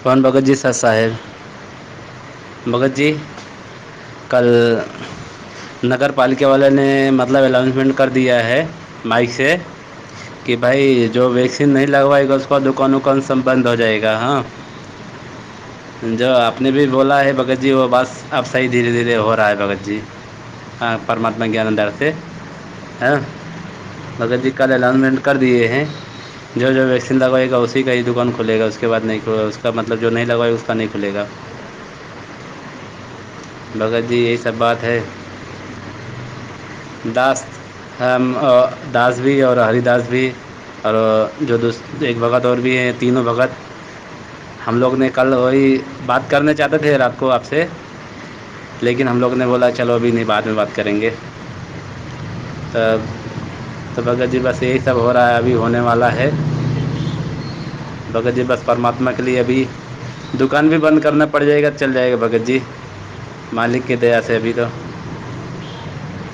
कौन भगत जी? सर साहेब भगत जी, कल नगर पालिका वाले ने मतलब अनाउंसमेंट कर दिया है माइक से कि भाई जो वैक्सीन नहीं लगवाएगा उसका दुकान उकान सब बंद हो जाएगा। हाँ, जो आपने भी बोला है भगत जी, वो बस अब सही धीरे धीरे हो रहा है भगत जी। हाँ, परमात्मा ज्ञानदार से। हाँ भगत जी, कल अनाउंसमेंट कर दिए हैं, जो जो वैक्सीन लगवाएगा उसी का ही दुकान खुलेगा, उसके बाद नहीं खुलेगा, उसका मतलब जो नहीं लगवाएगा उसका नहीं खुलेगा। भगत जी यही सब बात है। दास, हम दास भी और हरिदास भी और जो एक भगत और भी हैं, तीनों भगत। हम लोग ने कल वही बात करने चाहते थे रात को आपसे, लेकिन हम लोग ने बोला चलो अभी नहीं, बाद में बात करेंगे। तब तो भगत जी बस यही सब हो रहा है, अभी होने वाला है। भगत जी बस परमात्मा के लिए अभी दुकान भी बंद करना पड़ जाएगा, चल जाएगा भगत जी, मालिक की दया से। अभी तो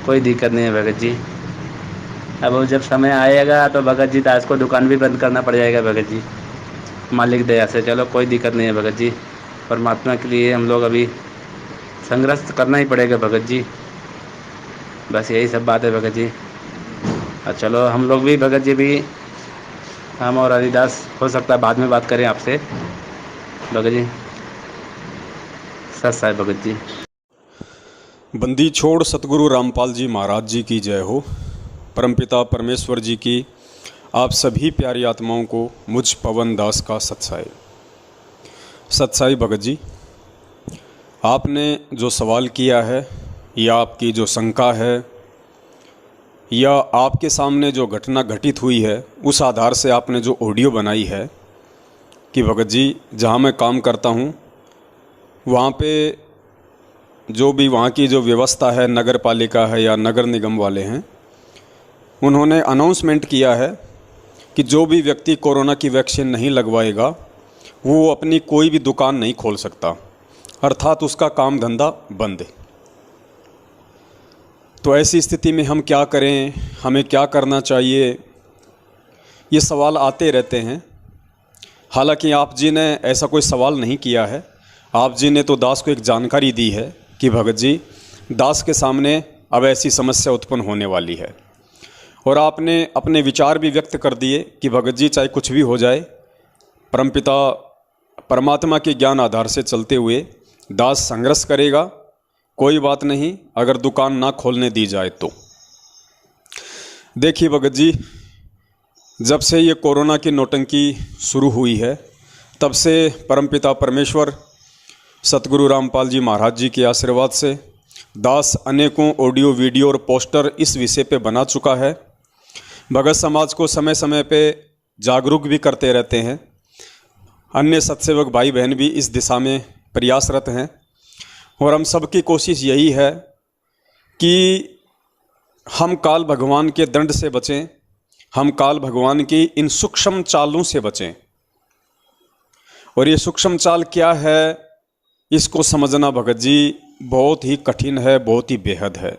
कोई दिक्कत नहीं है भगत जी। अब वो जब समय आएगा तो भगत जी दास को दुकान भी बंद करना पड़ जाएगा भगत जी, मालिक दया से। चलो कोई दिक्कत नहीं है भगत जी, परमात्मा के लिए हम लोग अभी संघर्ष करना ही पड़ेगा भगत जी। बस यही सब बात है भगत जी। और चलो हम लोग भी भगत जी भी, हम और हरिदास हो सकता है बाद में बात करें आपसे भगत जी। सच है भगत जी। बंदी छोड़ सतगुरु रामपाल जी महाराज जी की जय हो। परमपिता परमेश्वर जी की आप सभी प्यारी आत्माओं को मुझ पवन दास का सत्साई। सत्साई भगत जी, आपने जो सवाल किया है या आपकी जो शंका है या आपके सामने जो घटना घटित हुई है, उस आधार से आपने जो ऑडियो बनाई है कि भगत जी जहाँ मैं काम करता हूँ वहाँ पे जो भी वहाँ की जो व्यवस्था है, नगर पालिका है या नगर निगम वाले हैं, उन्होंने अनाउंसमेंट किया है कि जो भी व्यक्ति कोरोना की वैक्सीन नहीं लगवाएगा वो अपनी कोई भी दुकान नहीं खोल सकता, अर्थात उसका काम धंधा बंद है। तो ऐसी स्थिति में हम क्या करें, हमें क्या करना चाहिए, ये सवाल आते रहते हैं। हालांकि आप जी ने ऐसा कोई सवाल नहीं किया है, आप जी ने तो दास को एक जानकारी दी है कि भगत जी दास के सामने अब ऐसी समस्या उत्पन्न होने वाली है, और आपने अपने विचार भी व्यक्त कर दिए कि भगत जी चाहे कुछ भी हो जाए, परमपिता परमात्मा के ज्ञान आधार से चलते हुए दास संघर्ष करेगा, कोई बात नहीं अगर दुकान ना खोलने दी जाए तो। देखिए भगत जी, जब से ये कोरोना की नौटंकी शुरू हुई है तब से परमपिता परमेश्वर सतगुरु रामपाल जी महाराज जी के आशीर्वाद से दास अनेकों ऑडियो वीडियो और पोस्टर इस विषय पे बना चुका है। भगत समाज को समय समय पे जागरूक भी करते रहते हैं। अन्य सत्सेवक भाई बहन भी इस दिशा में प्रयासरत हैं, और हम सबकी कोशिश यही है कि हम काल भगवान के दंड से बचें, हम काल भगवान की इन सूक्ष्म चालों से बचें। और ये सूक्ष्म चाल क्या है, इसको समझना भगत जी बहुत ही कठिन है, बहुत ही बेहद है,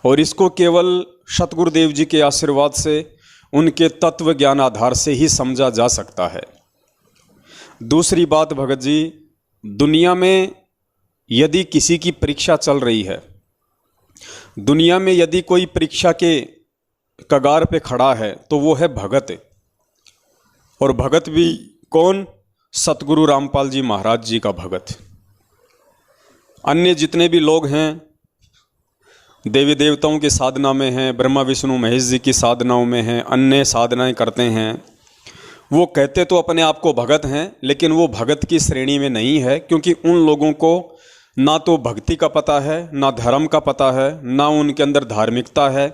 और इसको केवल सतगुरुदेव जी के आशीर्वाद से, उनके तत्व ज्ञान आधार से ही समझा जा सकता है। दूसरी बात भगत जी, दुनिया में यदि किसी की परीक्षा चल रही है, दुनिया में यदि कोई परीक्षा के कगार पे खड़ा है तो वो है भगत। और भगत भी कौन? सतगुरु रामपाल जी महाराज जी का भगत। अन्य जितने भी लोग हैं देवी देवताओं की साधना में हैं, ब्रह्मा विष्णु महेश जी की साधनाओं में हैं, अन्य साधनाएं करते हैं, वो कहते तो अपने आप को भगत हैं, लेकिन वो भगत की श्रेणी में नहीं है, क्योंकि उन लोगों को ना तो भक्ति का पता है, ना धर्म का पता है, ना उनके अंदर धार्मिकता है,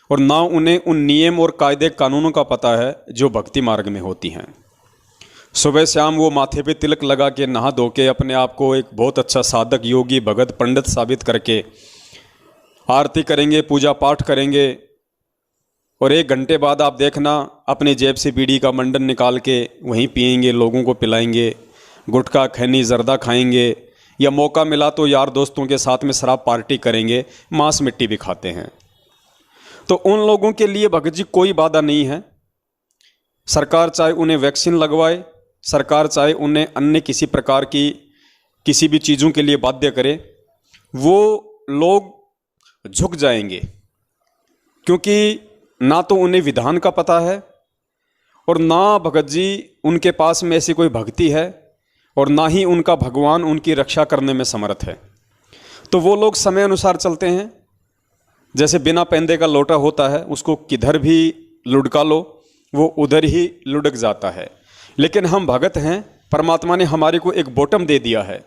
और ना उन्हें उन नियम और कायदे कानूनों का पता है जो भक्ति मार्ग में होती हैं। सुबह शाम वो माथे पे तिलक लगा के, नहा धो के अपने आप को एक बहुत अच्छा साधक, योगी, भगत, पंडित साबित करके आरती करेंगे, पूजा पाठ करेंगे, और 1 घंटे बाद आप देखना अपनी जेब से बीड़ी का मंडन निकाल के वहीं पिएंगे, लोगों को पिलाएंगे, गुटखा खैनी जर्दा खाएंगे, या मौका मिला तो यार दोस्तों के साथ में शराब पार्टी करेंगे, मांस मिट्टी भी खाते हैं। तो उन लोगों के लिए भगत जी कोई बाधा नहीं है। सरकार चाहे उन्हें वैक्सीन लगवाए, सरकार चाहे उन्हें अन्य किसी प्रकार की किसी भी चीज़ों के लिए बाध्य करे, वो लोग झुक जाएंगे, क्योंकि ना तो उन्हें विधान का पता है और ना भगत जी उनके पास में ऐसी कोई भक्ति है और ना ही उनका भगवान उनकी रक्षा करने में समर्थ है। तो वो लोग समय अनुसार चलते हैं। जैसे बिना पैंदे का लोटा होता है, उसको किधर भी लुढ़का लो वो उधर ही लुढ़क जाता है। लेकिन हम भगत हैं, परमात्मा ने हमारे को एक बॉटम दे दिया है,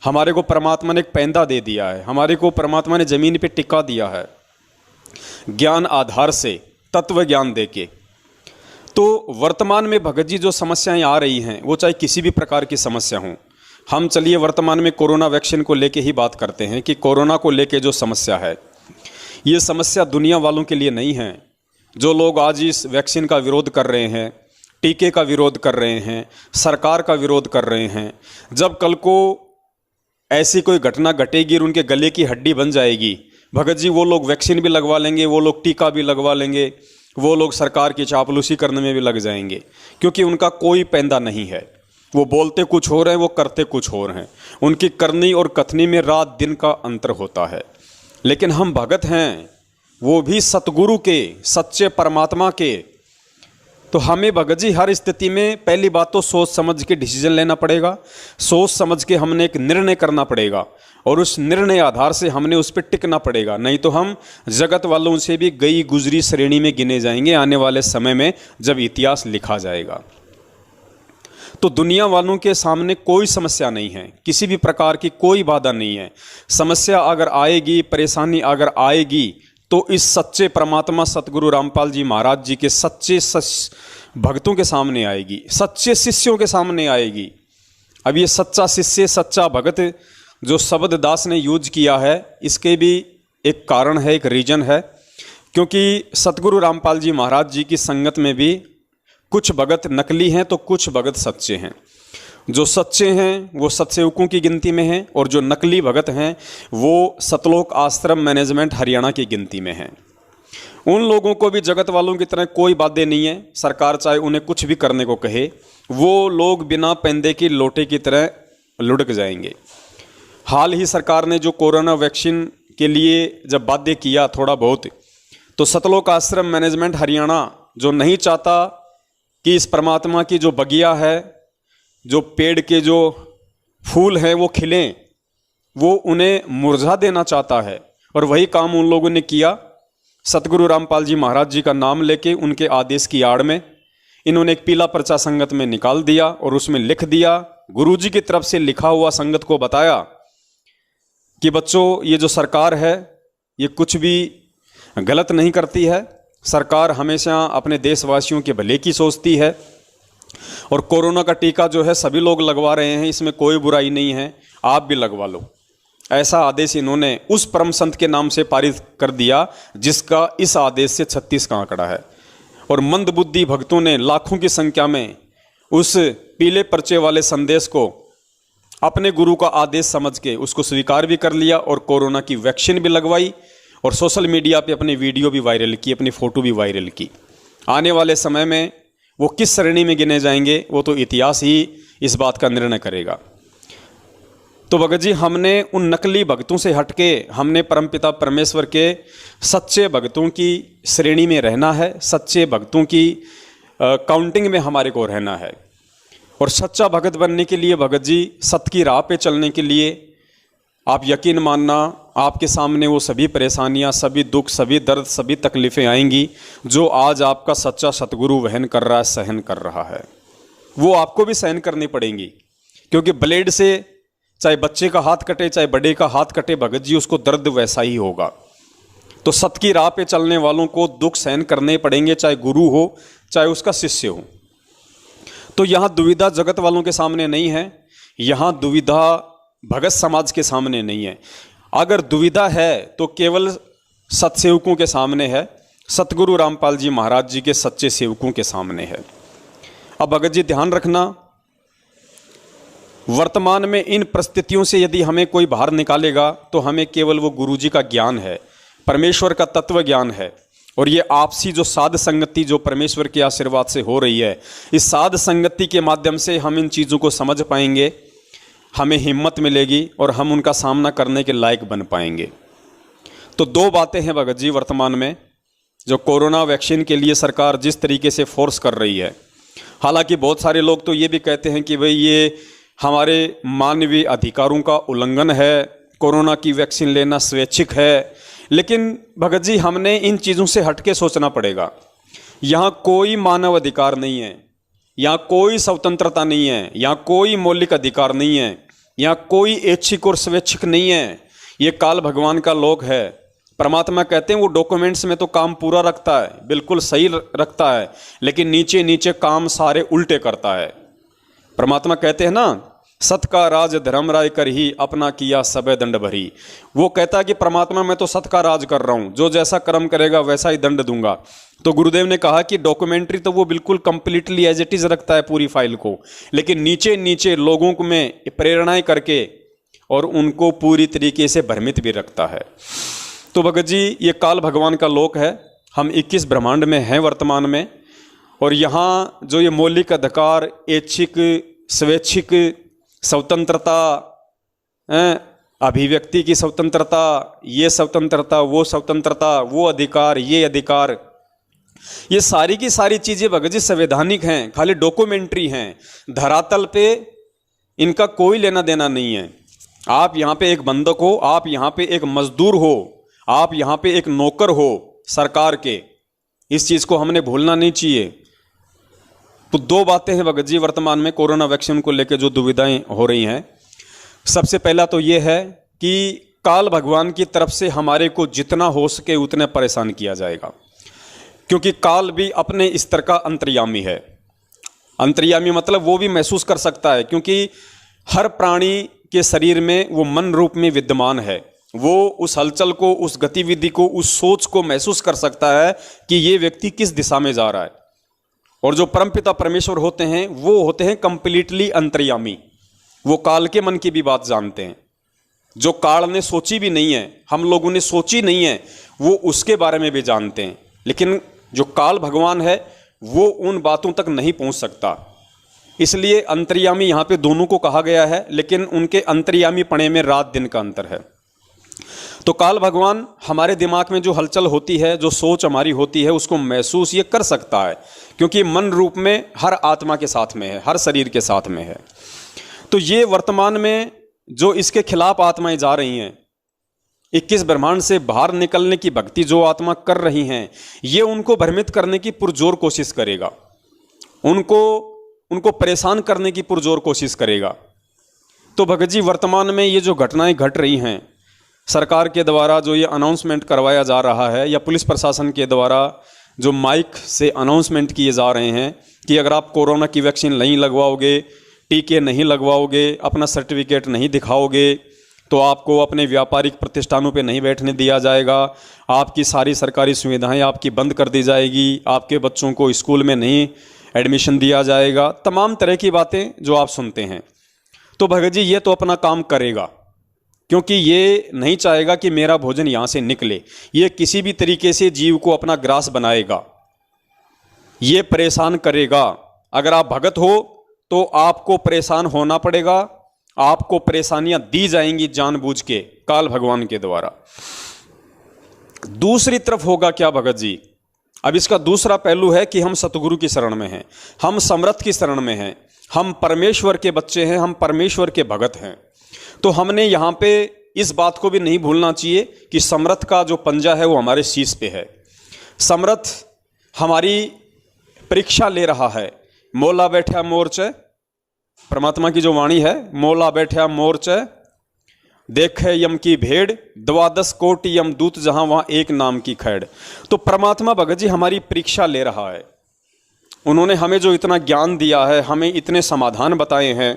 हमारे को परमात्मा ने एक पैंदा दे दिया है, हमारे को परमात्मा ने ज़मीन पे टिका दिया है ज्ञान आधार से, तत्व ज्ञान देके। तो वर्तमान में भगत जी जो समस्याएं आ रही हैं, वो चाहे किसी भी प्रकार की समस्या हों, हम चलिए वर्तमान में कोरोना वैक्सीन को लेके ही बात करते हैं कि कोरोना को लेके जो समस्या है, ये समस्या दुनिया वालों के लिए नहीं है। जो लोग आज इस वैक्सीन का विरोध कर रहे हैं, टीके का विरोध कर रहे हैं, सरकार का विरोध कर रहे हैं, जब कल को ऐसी कोई घटना घटेगी और उनके गले की हड्डी बन जाएगी, भगत जी वो लोग वैक्सीन भी लगवा लेंगे, वो लोग टीका भी लगवा लेंगे, वो लोग सरकार की चापलूसी करने में भी लग जाएंगे, क्योंकि उनका कोई पैंदा नहीं है। वो बोलते कुछ और हैं, वो करते कुछ और हैं। उनकी करनी और कथनी में रात दिन का अंतर होता है। लेकिन हम भगत हैं, वो भी सतगुरु के, सच्चे परमात्मा के। तो हमें भगत जी हर स्थिति में पहली बात तो सोच समझ के डिसीजन लेना पड़ेगा, सोच समझ के हमने एक निर्णय करना पड़ेगा और उस निर्णय आधार से हमने उस पर टिकना पड़ेगा। नहीं तो हम जगत वालों से भी गई गुजरी श्रेणी में गिने जाएंगे आने वाले समय में जब इतिहास लिखा जाएगा। तो दुनिया वालों के सामने कोई समस्या नहीं है, किसी भी प्रकार की कोई बाधा नहीं है। समस्या अगर आएगी, परेशानी अगर आएगी, तो इस सच्चे परमात्मा सतगुरु रामपाल जी महाराज जी के सच्चे भक्तों के सामने आएगी, सच्चे शिष्यों के सामने आएगी। अब ये सच्चा शिष्य, सच्चा भगत जो शब्द दास ने यूज किया है, इसके भी एक कारण है, एक रीजन है, क्योंकि सतगुरु रामपाल जी महाराज जी की संगत में भी कुछ भगत नकली हैं तो कुछ भगत सच्चे हैं। जो सच्चे हैं वो सतसेवकों की गिनती में हैं और जो नकली भगत हैं वो सतलोक आश्रम मैनेजमेंट हरियाणा की गिनती में हैं। उन लोगों को भी जगत वालों की तरह कोई बातें नहीं है, सरकार चाहे उन्हें कुछ भी करने को कहे, वो लोग बिना पैंदे की लोटे की तरह लुढ़क जाएंगे। हाल ही सरकार ने जो कोरोना वैक्सीन के लिए जब बाध्य किया थोड़ा बहुत, तो सतलोक आश्रम मैनेजमेंट हरियाणा जो नहीं चाहता कि इस परमात्मा की जो बगिया है, जो पेड़ के जो फूल हैं वो खिलें, वो उन्हें मुरझा देना चाहता है। और वही काम उन लोगों ने किया। सतगुरु रामपाल जी महाराज जी का नाम लेके उनके आदेश की आड़ में इन्होंने एक पीला पर्चा संगत में निकाल दिया और उसमें लिख दिया, गुरुजी की तरफ से लिखा हुआ संगत को बताया कि बच्चों, ये जो सरकार है ये कुछ भी गलत नहीं करती है। सरकार हमेशा अपने देशवासियों के भले की सोचती है और कोरोना का टीका जो है सभी लोग लगवा रहे हैं, इसमें कोई बुराई नहीं है, आप भी लगवा लो। ऐसा आदेश इन्होंने उस परम संत के नाम से पारित कर दिया जिसका इस आदेश से 36 का आंकड़ा है। और मंदबुद्धि भक्तों ने लाखों की संख्या में उस पीले पर्चे वाले संदेश को अपने गुरु का आदेश समझ के उसको स्वीकार भी कर लिया और कोरोना की वैक्सीन भी लगवाई और सोशल मीडिया पे अपनी वीडियो भी वायरल की, अपनी फ़ोटो भी वायरल की। आने वाले समय में वो किस श्रेणी में गिने जाएंगे वो तो इतिहास ही इस बात का निर्णय करेगा। तो भगत जी, हमने उन नकली भक्तों से हटके हमने परमपिता परमेश्वर के सच्चे भक्तों की श्रेणी में रहना है, सच्चे भक्तों की काउंटिंग में हमारे को रहना है। और सच्चा भगत बनने के लिए भगत जी, सत्य की राह पे चलने के लिए आप यकीन मानना, आपके सामने वो सभी परेशानियां, सभी दुख, सभी दर्द, सभी तकलीफ़ें आएंगी जो आज आपका सच्चा सतगुरु वहन कर रहा है, सहन कर रहा है, वो आपको भी सहन करनी पड़ेंगी। क्योंकि ब्लेड से चाहे बच्चे का हाथ कटे, चाहे बड़े का हाथ कटे, भगत जी उसको दर्द वैसा ही होगा। तो सत्य की राह पे चलने वालों को दुख सहन करने पड़ेंगे, चाहे गुरु हो चाहे उसका शिष्य हो। तो यहाँ दुविधा जगत वालों के सामने नहीं है, यहाँ दुविधा भगत समाज के सामने नहीं है। अगर दुविधा है तो केवल सतसेवकों के सामने है, सतगुरु रामपाल जी महाराज जी के सच्चे सेवकों के सामने है। अब भगत जी ध्यान रखना, वर्तमान में इन परिस्थितियों से यदि हमें कोई बाहर निकालेगा तो हमें केवल वो गुरु जी का ज्ञान है, परमेश्वर का तत्व ज्ञान है और ये आपसी जो साध संगति जो परमेश्वर के आशीर्वाद से हो रही है, इस साध संगति के माध्यम से हम इन चीज़ों को समझ पाएंगे, हमें हिम्मत मिलेगी और हम उनका सामना करने के लायक बन पाएंगे। तो दो बातें हैं भगत जी वर्तमान में, जो कोरोना वैक्सीन के लिए सरकार जिस तरीके से फोर्स कर रही है। हालांकि बहुत सारे लोग तो ये भी कहते हैं कि भाई ये हमारे मानवीय अधिकारों का उल्लंघन है, कोरोना की वैक्सीन लेना स्वैच्छिक है। लेकिन भगत जी हमने इन चीज़ों से हटके सोचना पड़ेगा। यहाँ कोई मानव अधिकार नहीं है, यहाँ कोई स्वतंत्रता नहीं है, यहाँ कोई मौलिक अधिकार नहीं है, यहाँ कोई ऐच्छिक और स्वैच्छिक नहीं है। ये काल भगवान का लोक है। परमात्मा कहते हैं वो डॉक्यूमेंट्स में तो काम पूरा रखता है, बिल्कुल सही रखता है, लेकिन नीचे नीचे काम सारे उल्टे करता है। परमात्मा कहते हैं ना, सत का राज धर्म राय कर ही अपना किया सबे दंड भरी। वो कहता है कि परमात्मा मैं तो सत का राज कर रहा हूँ, जो जैसा कर्म करेगा वैसा ही दंड दूंगा। तो गुरुदेव ने कहा कि डॉक्यूमेंट्री तो वो बिल्कुल कंप्लीटली एज इट इज रखता है पूरी फाइल को, लेकिन नीचे नीचे लोगों को में प्रेरणाएं करके और उनको पूरी तरीके से भ्रमित भी रखता है। तो भगत जी ये काल भगवान का लोक है। हम 21 ब्रह्मांड में हैं वर्तमान में, और यहाँ जो ये मौलिक अधिकार, ऐच्छिक, स्वैच्छिक स्वतंत्रता, अभिव्यक्ति की स्वतंत्रता, ये स्वतंत्रता, वो स्वतंत्रता, वो अधिकार, ये अधिकार, ये सारी की सारी चीज़ें भगत जी संवैधानिक हैं, खाली डॉक्यूमेंट्री हैं। धरातल पे इनका कोई लेना देना नहीं है। आप यहाँ पे एक बंधक हो, आप यहाँ पे एक मजदूर हो, आप यहाँ पे एक नौकर हो सरकार के। इस चीज़ को हमने भूलना नहीं चाहिए। तो दो बातें हैं भगत जी वर्तमान में कोरोना वैक्सीन को लेकर जो दुविधाएं हो रही हैं। सबसे पहला तो ये है कि काल भगवान की तरफ से हमारे को जितना हो सके उतने परेशान किया जाएगा, क्योंकि काल भी अपने स्तर का अंतर्यामी है। अंतर्यामी मतलब वो भी महसूस कर सकता है, क्योंकि हर प्राणी के शरीर में वो मन रूप में विद्यमान है। वो उस हलचल को, उस गतिविधि को, उस सोच को महसूस कर सकता है कि ये व्यक्ति किस दिशा में जा रहा है। और जो परमपिता परमेश्वर होते हैं वो होते हैं कंप्लीटली अंतर्यामी। वो काल के मन की भी बात जानते हैं, जो काल ने सोची भी नहीं है, हम लोगों ने सोची नहीं है, वो उसके बारे में भी जानते हैं। लेकिन जो काल भगवान है वो उन बातों तक नहीं पहुंच सकता। इसलिए अंतर्यामी यहाँ पे दोनों को कहा गया है, लेकिन उनके अंतर्यामी पणे में रात दिन का अंतर है। तो काल भगवान हमारे दिमाग में जो हलचल होती है, जो सोच हमारी होती है, उसको महसूस ये कर सकता है, क्योंकि मन रूप में हर आत्मा के साथ में है, हर शरीर के साथ में है। तो ये वर्तमान में जो इसके खिलाफ आत्माएं जा रही हैं, 21 ब्रह्मांड से बाहर निकलने की भक्ति जो आत्मा कर रही हैं, ये उनको भ्रमित करने की पुरजोर कोशिश करेगा, उनको परेशान करने की पुरजोर कोशिश करेगा। तो भगत जी वर्तमान में ये जो घटनाएं घट रही हैं, सरकार के द्वारा जो ये अनाउंसमेंट करवाया जा रहा है, या पुलिस प्रशासन के द्वारा जो माइक से अनाउंसमेंट किए जा रहे हैं कि अगर आप कोरोना की वैक्सीन नहीं लगवाओगे, टीके नहीं लगवाओगे, अपना सर्टिफिकेट नहीं दिखाओगे, तो आपको अपने व्यापारिक प्रतिष्ठानों पे नहीं बैठने दिया जाएगा, आपकी सारी सरकारी सुविधाएं आपकी बंद कर दी जाएगी, आपके बच्चों को स्कूल में नहीं एडमिशन दिया जाएगा, तमाम तरह की बातें जो आप सुनते हैं। तो भगत जी ये तो अपना काम करेगा, क्योंकि ये नहीं चाहेगा कि मेरा भोजन यहाँ से निकले। ये किसी भी तरीके से जीव को अपना ग्रास बनाएगा, ये परेशान करेगा। अगर आप भगत हो तो आपको परेशान होना पड़ेगा, आपको परेशानियां दी जाएंगी जानबूझ के काल भगवान के द्वारा। दूसरी तरफ होगा क्या भगत जी? अब इसका दूसरा पहलू है कि हम सतगुरु की शरण में हैं, हम समर्थ की शरण में हैं, हम परमेश्वर के बच्चे हैं, हम परमेश्वर के भगत हैं। तो हमने यहाँ पे इस बात को भी नहीं भूलना चाहिए कि समर्थ का जो पंजा है वो हमारे शीश पे है। समर्थ हमारी परीक्षा ले रहा है। मोला बैठा मोर्चे, परमात्मा की जो वाणी है, मोला बैठा मोर्चे देखे यम की भेड़, 12 कोटि यम दूत जहां वहां एक नाम की खैड़। तो परमात्मा भगत जी हमारी परीक्षा ले रहा है। उन्होंने हमें जो इतना ज्ञान दिया है, हमें इतने समाधान बताए हैं,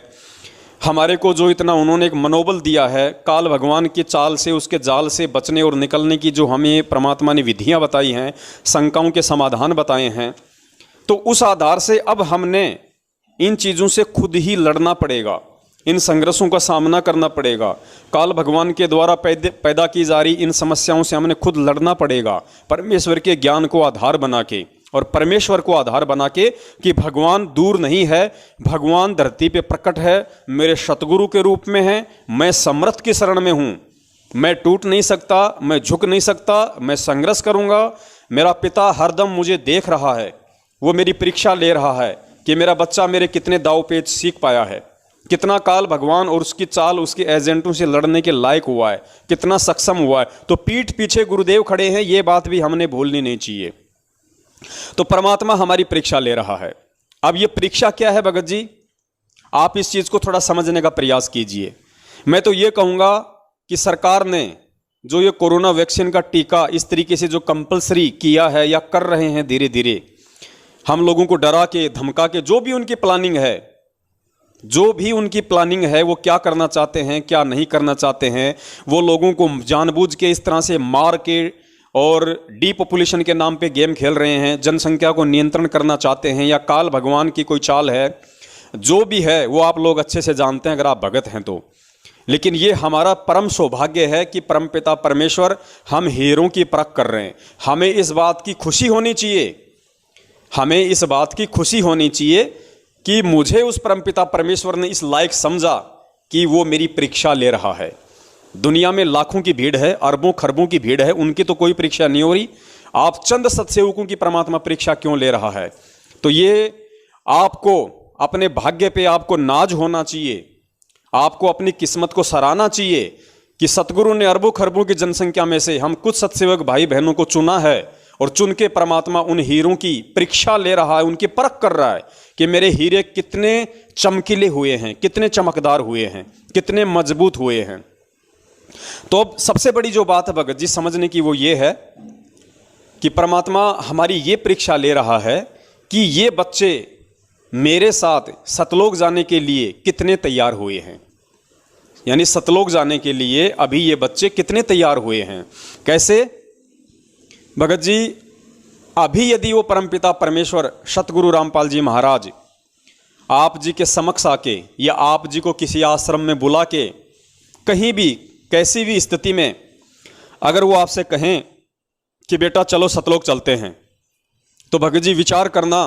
हमारे को जो इतना उन्होंने एक मनोबल दिया है, काल भगवान की चाल से, उसके जाल से बचने और निकलने की जो हमें परमात्मा ने विधियां बताई हैं, शंकाओं के समाधान बताए हैं, तो उस आधार से अब हमने इन चीज़ों से खुद ही लड़ना पड़ेगा। इन संघर्षों का सामना करना पड़ेगा। काल भगवान के द्वारा पैदा की जा रही इन समस्याओं से हमें खुद लड़ना पड़ेगा, परमेश्वर के ज्ञान को आधार बना के और परमेश्वर को आधार बना के कि भगवान दूर नहीं है, भगवान धरती पे प्रकट है, मेरे सतगुरु के रूप में है, मैं समर्थ की शरण में हूँ, मैं टूट नहीं सकता, मैं झुक नहीं सकता, मैं संघर्ष करूँगा। मेरा पिता हरदम मुझे देख रहा है, वो मेरी परीक्षा ले रहा है कि मेरा बच्चा मेरे कितने दाव पेच सीख पाया है, कितना काल भगवान और उसकी चाल उसके एजेंटों से लड़ने के लायक हुआ है, कितना सक्षम हुआ है। तो पीठ पीछे गुरुदेव खड़े हैं, ये बात भी हमने भूलनी नहीं चाहिए। तो परमात्मा हमारी परीक्षा ले रहा है। अब ये परीक्षा क्या है भगत जी, आप इस चीज को थोड़ा समझने का प्रयास कीजिए। मैं तो ये कहूंगा कि सरकार ने जो ये कोरोना वैक्सीन का टीका इस तरीके से जो कंपलसरी किया है या कर रहे हैं, धीरे धीरे हम लोगों को डरा के धमका के, जो भी उनकी प्लानिंग है वो क्या करना चाहते हैं क्या नहीं करना चाहते हैं, वो लोगों को जानबूझ के इस तरह से मार के और डीपॉपुलेशन के नाम पे गेम खेल रहे हैं, जनसंख्या को नियंत्रण करना चाहते हैं, या काल भगवान की कोई चाल है, जो भी है वो आप लोग अच्छे से जानते हैं अगर आप भगत हैं तो। लेकिन ये हमारा परम सौभाग्य है कि परमपिता परमेश्वर हम हीरों की परख कर रहे हैं। हमें इस बात की खुशी होनी चाहिए, कि मुझे उस परमपिता परमेश्वर ने इस लायक समझा कि वो मेरी परीक्षा ले रहा है। दुनिया में लाखों की भीड़ है, अरबों खरबों की भीड़ है, उनकी तो कोई परीक्षा नहीं हो रही, आप चंद सत्सेवकों की परमात्मा परीक्षा क्यों ले रहा है? तो ये आपको अपने भाग्य पे आपको नाज होना चाहिए, आपको अपनी किस्मत को सराहना चाहिए कि सतगुरु ने अरबों खरबों की जनसंख्या में से हम कुछ सत्सेवक भाई बहनों को चुना है, और चुन के परमात्मा उन हीरों की परीक्षा ले रहा है, उनकी परख कर रहा है कि मेरे हीरे कितने चमकीले हुए हैं, कितने चमकदार हुए हैं, कितने मजबूत हुए हैं। तो अब सबसे बड़ी जो बात है भगत जी समझने की वो ये है कि परमात्मा हमारी ये परीक्षा ले रहा है कि ये बच्चे मेरे साथ सतलोक जाने के लिए कितने तैयार हुए हैं। यानी सतलोक जाने के लिए अभी ये बच्चे कितने तैयार हुए हैं। कैसे भगत जी? अभी यदि वो परमपिता परमेश्वर सतगुरु रामपाल जी महाराज आप जी के समक्ष आके या आप जी को किसी आश्रम में बुला के कहीं भी कैसी भी स्थिति में अगर वो आपसे कहें कि बेटा चलो सतलोक चलते हैं, तो भगत जी विचार करना,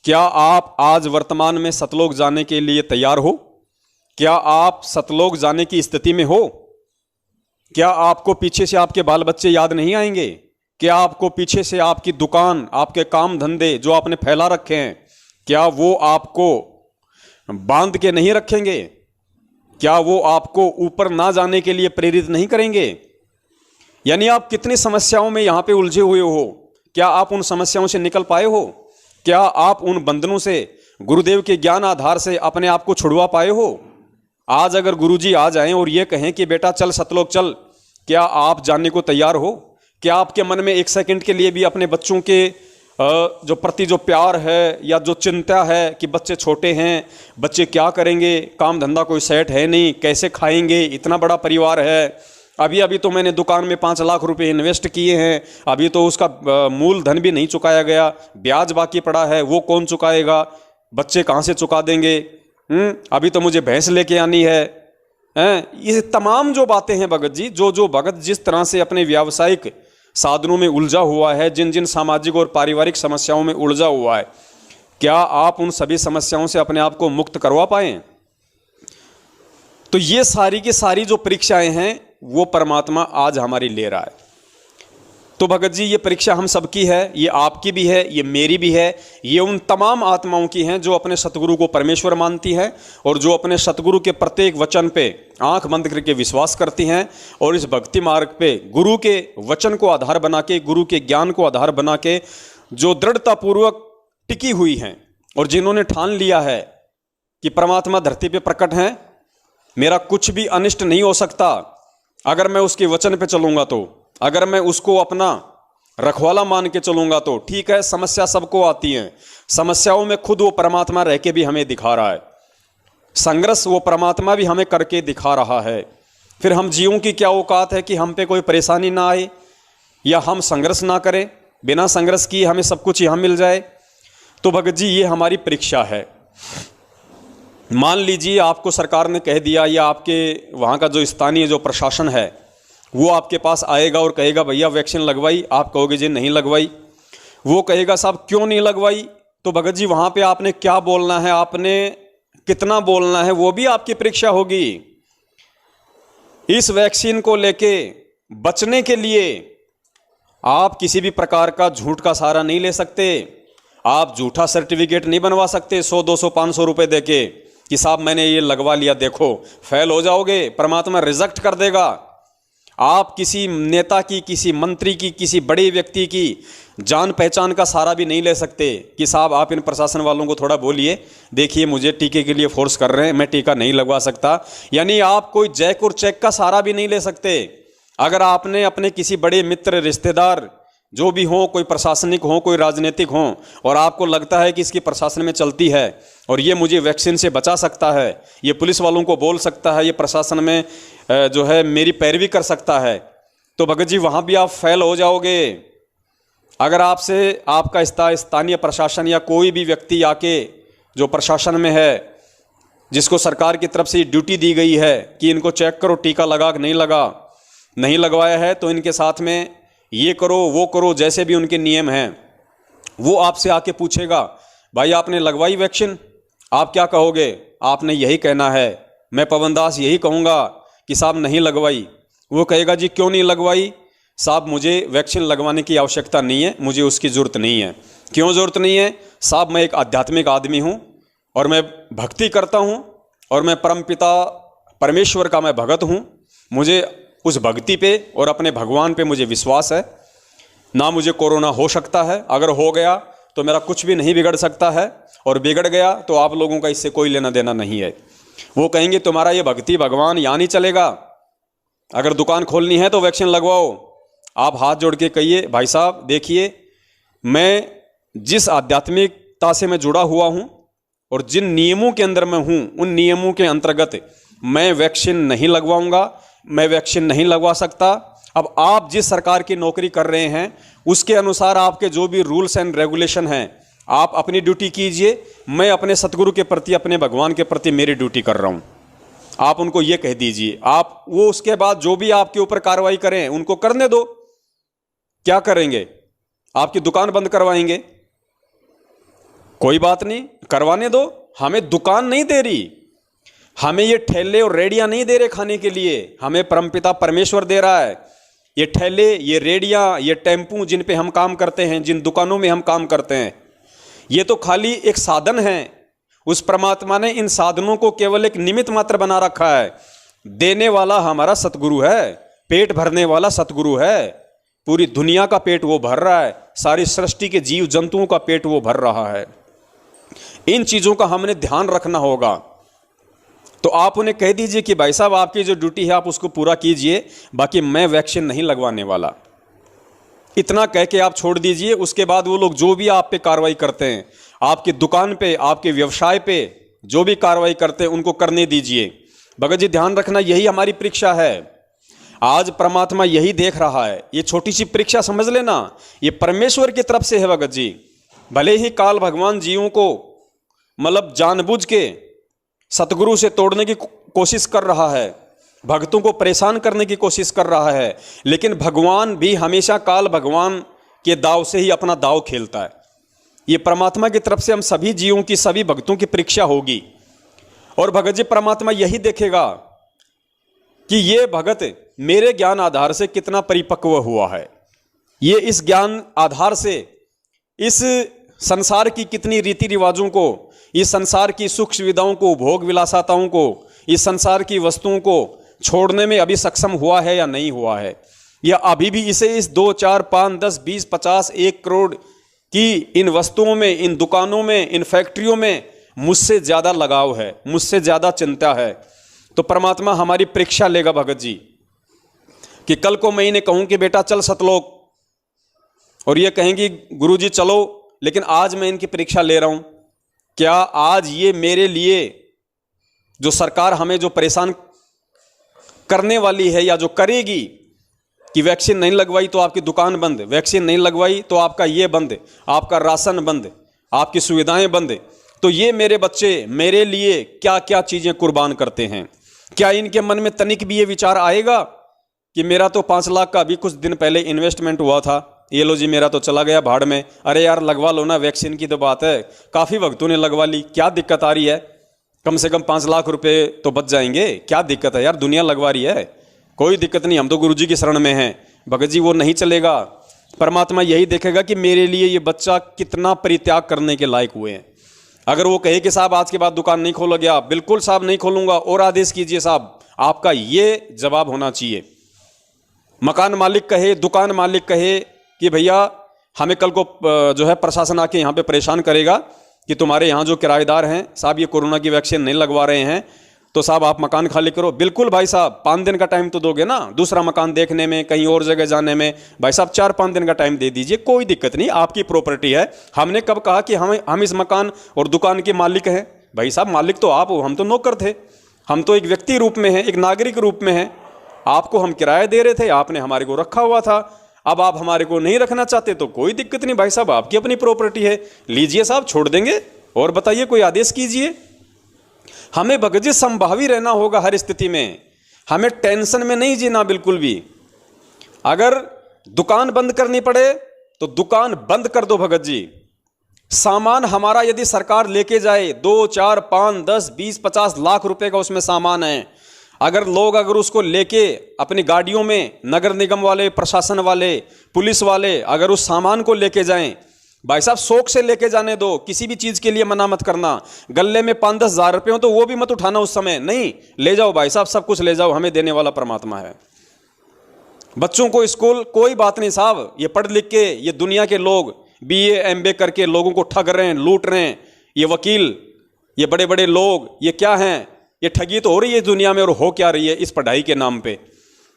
क्या आप आज वर्तमान में सतलोक जाने के लिए तैयार हो? क्या आप सतलोक जाने की स्थिति में हो? क्या आपको पीछे से आपके बाल बच्चे याद नहीं आएंगे? क्या आपको पीछे से आपकी दुकान, आपके काम धंधे जो आपने फैला रखे हैं, क्या वो आपको बांध के नहीं रखेंगे? क्या वो आपको ऊपर ना जाने के लिए प्रेरित नहीं करेंगे? यानी आप कितनी समस्याओं में यहां पे उलझे हुए हो, क्या आप उन समस्याओं से निकल पाए हो? क्या आप उन बंधनों से गुरुदेव के ज्ञान आधार से अपने आप को छुड़वा पाए हो? आज अगर गुरुजी आ जाएं और ये कहें कि बेटा चल सतलोक चल, क्या आप जानने को तैयार हो? क्या आपके मन में एक सेकंड के लिए भी अपने बच्चों के जो प्रति जो प्यार है या जो चिंता है कि बच्चे छोटे हैं, बच्चे क्या करेंगे, काम धंधा कोई सेट है नहीं, कैसे खाएंगे, इतना बड़ा परिवार है, अभी अभी तो मैंने दुकान में 5 लाख रुपए इन्वेस्ट किए हैं, अभी तो उसका मूलधन भी नहीं चुकाया गया, ब्याज बाकी पड़ा है, वो कौन चुकाएगा, बच्चे कहाँ से चुका देंगे, अभी तो मुझे भैंस लेके आनी है, ये तमाम जो बातें हैं भगत जी, जो भगत जिस तरह से अपने व्यावसायिक साधनों में उलझा हुआ है, जिन जिन सामाजिक और पारिवारिक समस्याओं में उलझा हुआ है, क्या आप उन सभी समस्याओं से अपने आप को मुक्त करवा पाए? तो ये सारी की सारी जो परीक्षाएं हैं वो परमात्मा आज हमारी ले रहा है। तो भगत जी ये परीक्षा हम सबकी है, ये आपकी भी है, ये मेरी भी है, ये उन तमाम आत्माओं की हैं जो अपने सतगुरु को परमेश्वर मानती हैं और जो अपने सतगुरु के प्रत्येक वचन पे आंख बंद करके विश्वास करती हैं और इस भक्ति मार्ग पे गुरु के वचन को आधार बना के, गुरु के ज्ञान को आधार बना के जो दृढ़तापूर्वक टिकी हुई हैं और जिन्होंने ठान लिया है कि परमात्मा धरती पे प्रकट हैं, मेरा कुछ भी अनिष्ट नहीं हो सकता अगर मैं उसके वचन पे चलूंगा तो, अगर मैं उसको अपना रखवाला मान के चलूंगा तो। ठीक है, समस्या सबको आती है, समस्याओं में खुद वो परमात्मा रह के भी हमें दिखा रहा है, संघर्ष वो परमात्मा भी हमें करके दिखा रहा है। फिर हम जीवों की क्या औकात है कि हम पे कोई परेशानी ना आए या हम संघर्ष ना करें, बिना संघर्ष किए हमें सब कुछ यहां मिल जाए। तो भगत जी ये हमारी परीक्षा है। मान लीजिए आपको सरकार ने कह दिया, या आपके वहाँ का जो स्थानीय जो प्रशासन है वो आपके पास आएगा और कहेगा भैया वैक्सीन लगवाई, आप कहोगे जी नहीं लगवाई। वो कहेगा साहब क्यों नहीं लगवाई, तो भगत जी वहाँ पे आपने क्या बोलना है, आपने कितना बोलना है, वो भी आपकी परीक्षा होगी। इस वैक्सीन को लेके बचने के लिए आप किसी भी प्रकार का झूठ का सहारा नहीं ले सकते। आप झूठा सर्टिफिकेट नहीं बनवा सकते 100 200 500 रुपए देके कि साहब मैंने ये लगवा लिया, देखो फेल हो जाओगे, परमात्मा रिजेक्ट कर देगा। आप किसी नेता की, किसी मंत्री की, किसी बड़े व्यक्ति की जान पहचान का सहारा भी नहीं ले सकते कि साहब आप इन प्रशासन वालों को थोड़ा बोलिए, देखिए मुझे टीके के लिए फोर्स कर रहे हैं, मैं टीका नहीं लगवा सकता। यानी आप कोई जैक और चेक का सहारा भी नहीं ले सकते। अगर आपने अपने किसी बड़े मित्र, रिश्तेदार जो भी हो, कोई प्रशासनिक हो, कोई राजनीतिक हो, और आपको लगता है कि इसकी प्रशासन में चलती है और ये मुझे वैक्सीन से बचा सकता है, ये पुलिस वालों को बोल सकता है, ये प्रशासन में जो है मेरी पैरवी कर सकता है, तो भगत जी वहाँ भी आप फेल हो जाओगे। अगर आपसे आपका स्थानीय प्रशासन या कोई भी व्यक्ति आके जो प्रशासन में है, जिसको सरकार की तरफ से ड्यूटी दी गई है कि इनको चेक करो टीका लगा कि नहीं लगा, नहीं लगवाया है तो इनके साथ में ये करो वो करो, जैसे भी उनके नियम हैं, वो आपसे आके पूछेगा भाई आपने लगवाई वैक्सीन, आप क्या कहोगे? आपने यही कहना है, मैं पवन दास यही कहूँगा कि साहब नहीं लगवाई। वो कहेगा जी क्यों नहीं लगवाई? साहब मुझे वैक्सीन लगवाने की आवश्यकता नहीं है, मुझे उसकी ज़रूरत नहीं है। क्यों ज़रूरत नहीं है? साहब मैं एक आध्यात्मिक आदमी हूँ और मैं भक्ति करता हूँ और मैं परमपिता परमेश्वर का मैं भगत हूँ, मुझे उस भक्ति पे और अपने भगवान पे मुझे विश्वास है, ना मुझे कोरोना हो सकता है, अगर हो गया तो मेरा कुछ भी नहीं बिगड़ सकता है, और बिगड़ गया तो आप लोगों का इससे कोई लेना देना नहीं है। वो कहेंगे तुम्हारा ये भक्ति भगवान यहाँ नहीं चलेगा, अगर दुकान खोलनी है तो वैक्सीन लगवाओ। आप हाथ जोड़ के कहिए भाई साहब देखिए मैं जिस आध्यात्मिकता से मैं जुड़ा हुआ हूँ और जिन नियमों के अंदर मैं हूँ, उन नियमों के अंतर्गत मैं वैक्सीन नहीं लगवाऊंगा, मैं वैक्सीन नहीं लगवा सकता। अब आप जिस सरकार की नौकरी कर रहे हैं उसके अनुसार आपके जो भी रूल्स एंड रेगुलेशन हैं, आप अपनी ड्यूटी कीजिए, मैं अपने सतगुरु के प्रति, अपने भगवान के प्रति मेरी ड्यूटी कर रहा हूँ। आप उनको ये कह दीजिए, आप वो उसके बाद जो भी आपके ऊपर कार्रवाई करें उनको करने दो। क्या करेंगे? आपकी दुकान बंद करवाएंगे? कोई बात नहीं, करवाने दो, हमें दुकान नहीं दे रही, हमें ये ठेले और रेडियां नहीं दे रहे खाने के लिए, हमें परमपिता परमेश्वर दे रहा है। ये ठेले, ये रेडियां, ये टेम्पू जिन पे हम काम करते हैं, जिन दुकानों में हम काम करते हैं, ये तो खाली एक साधन है। उस परमात्मा ने इन साधनों को केवल एक निमित्त मात्र बना रखा है। देने वाला हमारा सतगुरु है, पेट भरने वाला सतगुरु है, पूरी दुनिया का पेट वो भर रहा है, सारी सृष्टि के जीव जंतुओं का पेट वो भर रहा है। इन चीज़ों का हमने ध्यान रखना होगा। तो आप उन्हें कह दीजिए कि भाई साहब आपकी जो ड्यूटी है आप उसको पूरा कीजिए, बाकी मैं वैक्सीन नहीं लगवाने वाला। इतना कह के आप छोड़ दीजिए। उसके बाद वो लोग जो भी आप पे कार्रवाई करते हैं, आपकी दुकान पे, आपके व्यवसाय पे जो भी कार्रवाई करते हैं उनको करने दीजिए। भगत जी ध्यान रखना, यही हमारी परीक्षा है। आज परमात्मा यही देख रहा है। ये छोटी सी परीक्षा समझ लेना, ये परमेश्वर की तरफ से है भगत जी। भले ही काल भगवान जीवों को मतलब जानबूझ के सतगुरु से तोड़ने की कोशिश कर रहा है, भक्तों को परेशान करने की कोशिश कर रहा है, लेकिन भगवान भी हमेशा काल भगवान के दाव से ही अपना दाव खेलता है। ये परमात्मा की तरफ से हम सभी जीवों की, सभी भक्तों की परीक्षा होगी। और भगत जी परमात्मा यही देखेगा कि ये भगत मेरे ज्ञान आधार से कितना परिपक्व हुआ है, ये इस ज्ञान आधार से इस संसार की कितनी रीति रिवाजों को, इस संसार की सुख सुविधाओं को, भोग विलासताओं को, इस संसार की वस्तुओं को छोड़ने में अभी सक्षम हुआ है या नहीं हुआ है, या अभी भी इसे इस 2 4 5 10 20 50 1 करोड़ की इन वस्तुओं में, इन दुकानों में, इन फैक्ट्रियों में मुझसे ज़्यादा लगाव है, मुझसे ज़्यादा चिंता है। तो परमात्मा हमारी परीक्षा लेगा भगत जी कि कल को मैं इन्हें कहूँ कि बेटा चल सतलोक, और ये कहेंगी गुरुजी चलो, लेकिन आज मैं इनकी परीक्षा ले रहा हूँ। क्या आज ये मेरे लिए जो सरकार हमें जो परेशान करने वाली है या जो करेगी कि वैक्सीन नहीं लगवाई तो आपकी दुकान बंद, वैक्सीन नहीं लगवाई तो आपका ये बंद, आपका राशन बंद, आपकी सुविधाएं बंद, तो ये मेरे बच्चे मेरे लिए क्या क्या चीजें कुर्बान करते हैं। क्या इनके मन में तनिक भी ये विचार आएगा कि मेरा तो 5 लाख का अभी कुछ दिन पहले इन्वेस्टमेंट हुआ था, ये लो जी मेरा तो चला गया भाड़ में। अरे यार लगवा लो ना, वैक्सीन की तो बात है, काफ़ी वक्तों ने लगवा ली, क्या दिक्कत आ रही है? कम से कम 5 लाख रुपए तो बच जाएंगे, क्या दिक्कत है यार? दुनिया लगवा रही है, कोई दिक्कत नहीं, हम तो गुरुजी की शरण में हैं। भगत जी वो नहीं चलेगा। परमात्मा यही देखेगा कि मेरे लिए ये बच्चा कितना परित्याग करने के लायक हुए हैं। अगर वो कहे कि साहब आज के बाद दुकान नहीं खोलोगे आप, बिल्कुल साहब नहीं खोलूंगा, और आदेश कीजिए साहब, आपका ये जवाब होना चाहिए। मकान मालिक कहे, दुकान मालिक कहे कि भैया हमें कल को जो है प्रशासन आके यहाँ पे परेशान करेगा कि तुम्हारे यहाँ जो किराएदार हैं साहब ये कोरोना की वैक्सीन नहीं लगवा रहे हैं, तो साहब आप मकान खाली करो। बिल्कुल भाई साहब, 5 दिन का टाइम तो दोगे ना, दूसरा मकान देखने में, कहीं और जगह जाने में। भाई साहब 4-5 दिन का टाइम दे दीजिए, कोई दिक्कत नहीं, आपकी प्रॉपर्टी है। हमने कब कहा कि हम इस मकान और दुकान के मालिक हैं? भाई साहब मालिक तो आप हो, हम तो नौकर थे, हम तो एक व्यक्ति रूप में हैं, एक नागरिक रूप में हैं। आपको हम किराया दे रहे थे, आपने हमारे को रखा हुआ था, अब आप हमारे को नहीं रखना चाहते तो कोई दिक्कत नहीं भाई साहब, आपकी अपनी प्रॉपर्टी है, लीजिए साहब, छोड़ देंगे। और बताइए, कोई आदेश कीजिए। हमें भगत जी संभावी रहना होगा हर स्थिति में, हमें टेंशन में नहीं जीना बिल्कुल भी। अगर दुकान बंद करनी पड़े तो दुकान बंद कर दो भगत जी। सामान हमारा यदि सरकार लेके जाए 2, 4, 5, 10, 20, 50 लाख रुपए का उसमें सामान है, अगर उसको लेके अपनी गाड़ियों में, नगर निगम वाले, प्रशासन वाले, पुलिस वाले अगर उस सामान को लेके जाएं, भाई साहब शौक से लेके जाने दो, किसी भी चीज के लिए मना मत करना। गले में 5-10 हज़ार रुपए हो तो वो भी मत उठाना उस समय, नहीं, ले जाओ भाई साहब, सब कुछ ले जाओ, हमें देने वाला परमात्मा है। बच्चों को स्कूल, कोई बात नहीं साहब, ये पढ़ लिख के ये दुनिया के लोग BA MBA करके लोगों को ठग रहे हैं, लूट रहे हैं, ये वकील, ये बड़े बड़े लोग, ये क्या हैं? ये ठगी तो हो रही है दुनिया में, और हो क्या रही है इस पढ़ाई के नाम पे।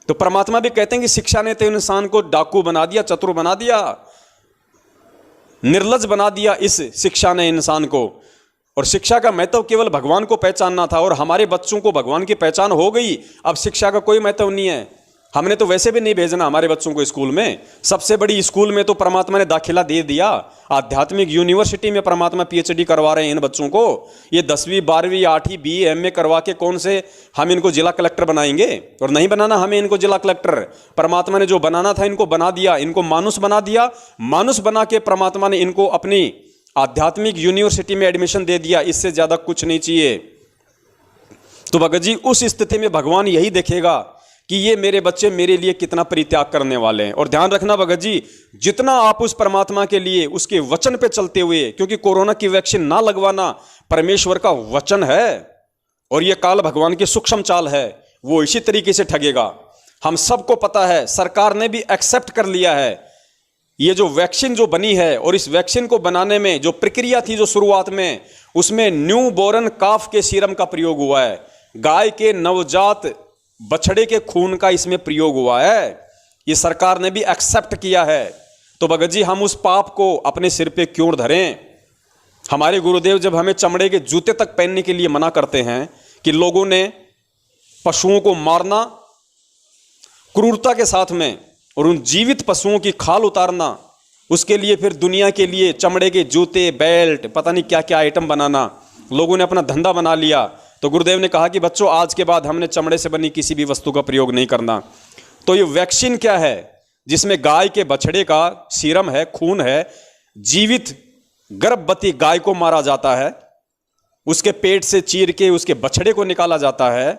तो परमात्मा भी कहते हैं कि शिक्षा ने तो इंसान को डाकू बना दिया, चतुर बना दिया, निर्लज बना दिया इस शिक्षा ने इंसान को। और शिक्षा का महत्व केवल भगवान को पहचानना था, और हमारे बच्चों को भगवान की पहचान हो गई, अब शिक्षा का कोई महत्व नहीं है। हमने तो वैसे भी नहीं भेजना हमारे बच्चों को स्कूल में, सबसे बड़ी स्कूल में तो परमात्मा ने दाखिला दे दिया, आध्यात्मिक यूनिवर्सिटी में परमात्मा PhD करवा रहे हैं इन बच्चों को। ये 10वीं 12वीं 8वीं BA MA करवा के कौन से हम इनको जिला कलेक्टर बनाएंगे? और नहीं बनाना हमें इनको जिला कलेक्टर, परमात्मा ने जो बनाना था इनको बना दिया, इनको मानुष बना दिया। मानुष बना के परमात्मा ने इनको अपनी आध्यात्मिक यूनिवर्सिटी में एडमिशन दे दिया, इससे ज्यादा कुछ नहीं चाहिए। तो भगत जी उस स्थिति में भगवान यही देखेगा कि ये मेरे बच्चे मेरे लिए कितना परित्याग करने वाले हैं। और ध्यान रखना भगत जी, जितना आप उस परमात्मा के लिए उसके वचन पे चलते हुए, क्योंकि कोरोना की वैक्सीन ना लगवाना परमेश्वर का वचन है, और ये काल भगवान की सूक्ष्म चाल है, वो इसी तरीके से ठगेगा। हम सबको पता है, सरकार ने भी एक्सेप्ट कर लिया है ये जो वैक्सीन जो बनी है, और इस वैक्सीन को बनाने में जो प्रक्रिया थी जो शुरुआत में, उसमें न्यू बोरन काफ के सीरम का प्रयोग हुआ है, गाय के नवजात बछड़े के खून का इसमें प्रयोग हुआ है, ये सरकार ने भी एक्सेप्ट किया है। तो भगत जी हम उस पाप को अपने सिर पे क्यों धरें? हमारे गुरुदेव जब हमें चमड़े के जूते तक पहनने के लिए मना करते हैं कि लोगों ने पशुओं को मारना क्रूरता के साथ में, और उन जीवित पशुओं की खाल उतारना, उसके लिए फिर दुनिया के लिए चमड़े के जूते, बेल्ट, पता नहीं क्या क्या आइटम बनाना, लोगों ने अपना धंधा बना लिया। तो गुरुदेव ने कहा कि बच्चों आज के बाद हमने चमड़े से बनी किसी भी वस्तु का प्रयोग नहीं करना। तो ये वैक्सीन क्या है? जिसमें गाय के बछड़े का सीरम है, खून है, जीवित गर्भवती गाय को मारा जाता है, उसके पेट से चीर के उसके बछड़े को निकाला जाता है,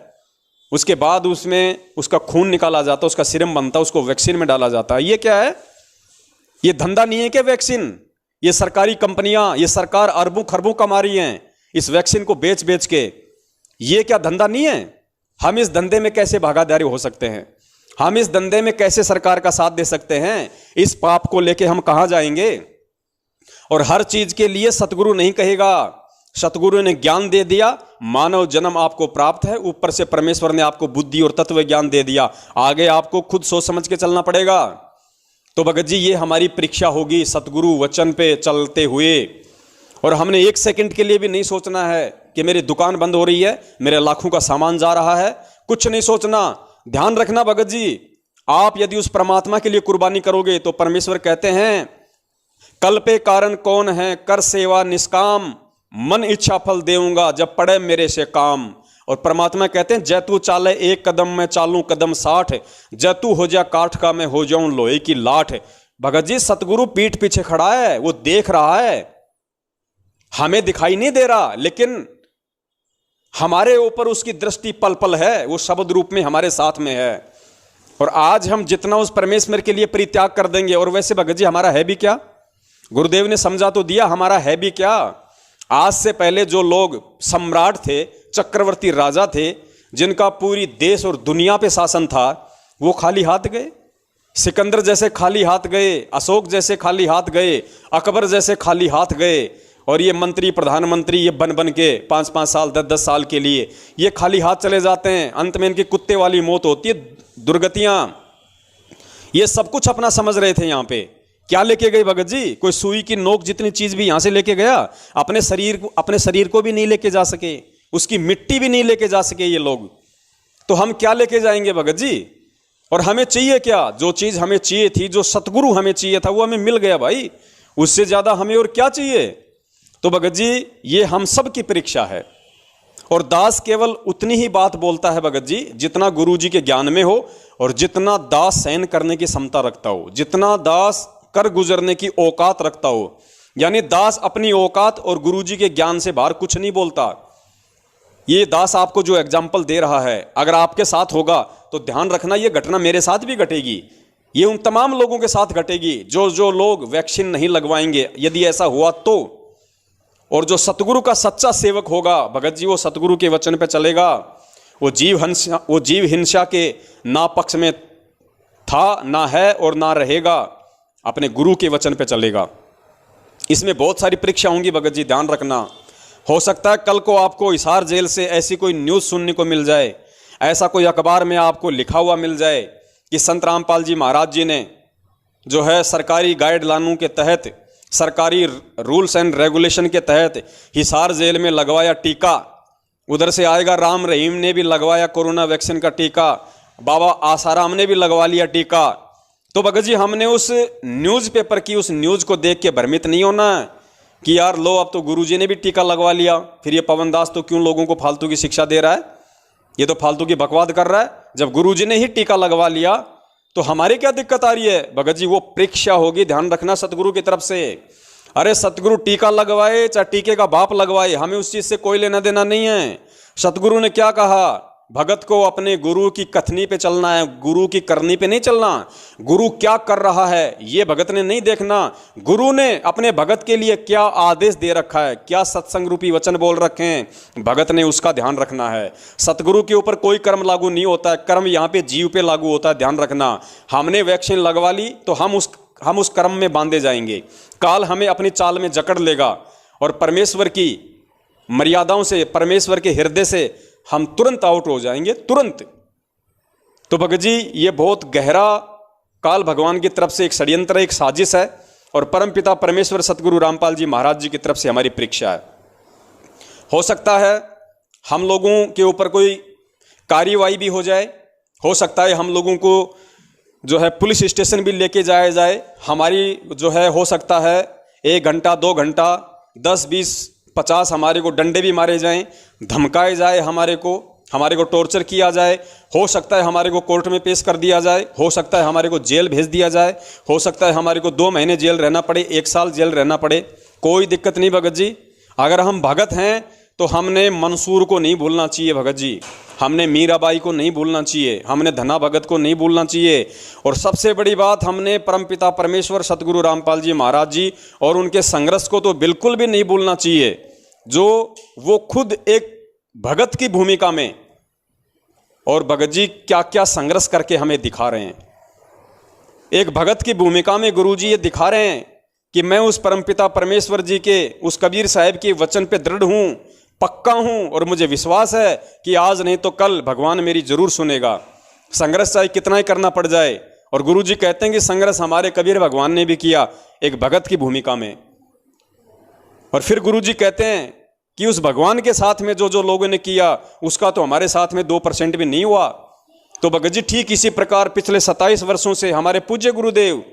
उसके बाद उसमें उसका खून निकाला जाता है, उसका सीरम बनता है, उसको वैक्सीन में डाला जाता है। ये क्या है? ये धंधा नहीं है क्या वैक्सीन? ये सरकारी कंपनियां, ये सरकार अरबों खरबों कमा रही हैं इस वैक्सीन को बेच बेच के। ये क्या धंधा नहीं है? हम इस धंधे में कैसे भागीदारी हो सकते हैं? हम इस धंधे में कैसे सरकार का साथ दे सकते हैं? इस पाप को लेके हम कहां जाएंगे? और हर चीज के लिए सतगुरु नहीं कहेगा, सतगुरु ने ज्ञान दे दिया, मानव जन्म आपको प्राप्त है, ऊपर से परमेश्वर ने आपको बुद्धि और तत्व ज्ञान दे दिया, आगे आपको खुद सोच समझ के चलना पड़ेगा। तो भगत जी ये हमारी परीक्षा होगी सतगुरु वचन पे चलते हुए। और हमने 1 सेकंड के लिए भी नहीं सोचना है कि मेरी दुकान बंद हो रही है, मेरे लाखों का सामान जा रहा है, कुछ नहीं सोचना। ध्यान रखना भगत जी, आप यदि उस परमात्मा के लिए कुर्बानी करोगे तो परमेश्वर कहते हैं कल पे कारण कौन है, कर सेवा निष्काम, मन इच्छा फल देऊंगा जब पड़े मेरे से काम। और परमात्मा कहते हैं, जय तू चाले एक कदम मैं चालूं कदम 60, जय तू हो जा काठ का मैं हो जाऊं लोहे की लाठ। भगत जी, सतगुरु पीठ पीछे खड़ा है, वो देख रहा है, हमें दिखाई नहीं दे रहा, लेकिन हमारे ऊपर उसकी दृष्टि पल पल है, वो शब्द रूप में हमारे साथ में है। और आज हम जितना उस परमेश्वर के लिए परित्याग कर देंगे, और वैसे भगत जी हमारा है भी क्या? गुरुदेव ने समझा तो दिया, हमारा है भी क्या? आज से पहले जो लोग सम्राट थे, चक्रवर्ती राजा थे, जिनका पूरी देश और दुनिया पे शासन था, वो खाली हाथ गए। सिकंदर जैसे खाली हाथ गए, अशोक जैसे खाली हाथ गए, अकबर जैसे खाली हाथ गए, और ये मंत्री प्रधानमंत्री ये बन बन के 5-5 साल 10-10 साल के लिए ये खाली हाथ चले जाते हैं। अंत में इनकी कुत्ते वाली मौत होती है, दुर्गतियां। ये सब कुछ अपना समझ रहे थे। यहाँ पे क्या लेके गए भगत जी? कोई सुई की नोक जितनी चीज भी यहां से लेके गया, अपने शरीर को भी नहीं लेके जा सके, उसकी मिट्टी भी नहीं लेके जा सके ये लोग। तो हम क्या लेके जाएंगे भगत जी? और हमें चाहिए क्या? जो चीज हमें चाहिए थी, जो सतगुरु हमें चाहिए था, वो हमें मिल गया भाई। उससे ज्यादा हमें और क्या चाहिए? तो भगत जी, ये हम सब की परीक्षा है। और दास केवल उतनी ही बात बोलता है भगत जी, जितना गुरु जी के ज्ञान में हो, और जितना दास सहन करने की क्षमता रखता हो, जितना दास कर गुजरने की औकात रखता हो। यानी दास अपनी औकात और गुरु जी के ज्ञान से बाहर कुछ नहीं बोलता। ये दास आपको जो एग्जाम्पल दे रहा है, अगर आपके साथ होगा तो ध्यान रखना, ये घटना मेरे साथ भी घटेगी, ये उन तमाम लोगों के साथ घटेगी जो लोग वैक्सीन नहीं लगवाएंगे, यदि ऐसा हुआ तो। और जो सतगुरु का सच्चा सेवक होगा भगत जी, वो सतगुरु के वचन पे चलेगा, वो जीव हिंसा के ना पक्ष में था, ना है और ना रहेगा, अपने गुरु के वचन पे चलेगा। इसमें बहुत सारी परीक्षा होंगी भगत जी, ध्यान रखना। हो सकता है कल को आपको हिसार जेल से ऐसी कोई न्यूज़ सुनने को मिल जाए, ऐसा कोई अखबार में आपको लिखा हुआ मिल जाए कि संत रामपाल जी महाराज जी ने जो है सरकारी गाइडलाइनों के तहत, सरकारी रूल्स एंड रेगुलेशन के तहत हिसार जेल में लगवाया टीका। उधर से आएगा राम रहीम ने भी लगवाया कोरोना वैक्सीन का टीका, बाबा आसाराम ने भी लगवा लिया टीका। तो भगत जी, हमने उस न्यूज़पेपर की उस न्यूज़ को देख के भ्रमित नहीं होना है कि यार लो अब तो गुरुजी ने भी टीका लगवा लिया, फिर ये पवन दास तो क्यों लोगों को फालतू की शिक्षा दे रहा है, ये तो फालतू की बकवाद कर रहा है। जब गुरुजी ने ही टीका लगवा लिया तो हमारी क्या दिक्कत आ रही है? भगत जी, वो परीक्षा होगी, ध्यान रखना, सतगुरु की तरफ से। अरे सतगुरु टीका लगवाए चाहे टीके का बाप लगवाए, हमें उस चीज से कोई लेना देना नहीं है। सतगुरु ने क्या कहा? भगत को अपने गुरु की कथनी पे चलना है, गुरु की करनी पे नहीं चलना। गुरु क्या कर रहा है ये भगत ने नहीं देखना, गुरु ने अपने भगत के लिए क्या आदेश दे रखा है, क्या सत्संग रूपी वचन बोल रखे हैं, भगत ने उसका ध्यान रखना है। सतगुरु के ऊपर कोई कर्म लागू नहीं होता है, कर्म यहाँ पे जीव पे लागू होता है, ध्यान रखना। हमने वैक्सीन लगवा ली तो हम उस कर्म में बांधे जाएंगे, काल हमें अपनी चाल में जकड़ लेगा और परमेश्वर की मर्यादाओं से, परमेश्वर के हृदय से हम तुरंत आउट हो जाएंगे, तुरंत। तो भगत जी, ये बहुत गहरा काल भगवान की तरफ से एक षड्यंत्र, एक साजिश है, और परमपिता परमेश्वर सतगुरु रामपाल जी महाराज जी की तरफ से हमारी परीक्षा है। हो सकता है हम लोगों के ऊपर कोई कार्यवाही भी हो जाए, हो सकता है हम लोगों को जो है पुलिस स्टेशन भी लेके जाया जाए, हमारी जो है हो सकता है 1 घंटा 2 घंटा 10 20 50 हमारे को डंडे भी मारे जाएं, धमकाए जाए, हमारे को टॉर्चर किया जाए, हो सकता है हमारे को कोर्ट में पेश कर दिया जाए, हो सकता है हमारे को जेल भेज दिया जाए, हो सकता है हमारे को 2 महीने जेल रहना पड़े, 1 साल जेल रहना पड़े, कोई दिक्कत नहीं भगत जी। अगर हम भगत हैं तो हमने मंसूर को नहीं भूलना चाहिए भगत जी, हमने मीराबाई को नहीं भूलना चाहिए, हमने धना भगत को नहीं भूलना चाहिए, और सबसे बड़ी बात, हमने परमपिता परमेश्वर सतगुरु रामपाल जी महाराज जी और उनके संघर्ष को तो बिल्कुल भी नहीं भूलना चाहिए, जो वो खुद एक भगत की भूमिका में, और भगत जी क्या क्या संघर्ष करके हमें दिखा रहे हैं। एक भगत की भूमिका में गुरु जी ये दिखा रहे हैं कि मैं उस परमपिता परमेश्वर जी के, उस कबीर साहब के वचन पे दृढ़ हूं, पक्का हूं, और मुझे विश्वास है कि आज नहीं तो कल भगवान मेरी जरूर सुनेगा, संघर्ष चाहे कितना ही करना पड़ जाए। और गुरु जी कहते हैं कि संघर्ष हमारे कबीर भगवान ने भी किया एक भगत की भूमिका में। और फिर गुरु जी कहते हैं कि उस भगवान के साथ में जो लोगों ने किया उसका तो हमारे साथ में 2% भी नहीं हुआ। तो भगत जी, ठीक इसी प्रकार पिछले 27 वर्षों से हमारे पूज्य गुरुदेव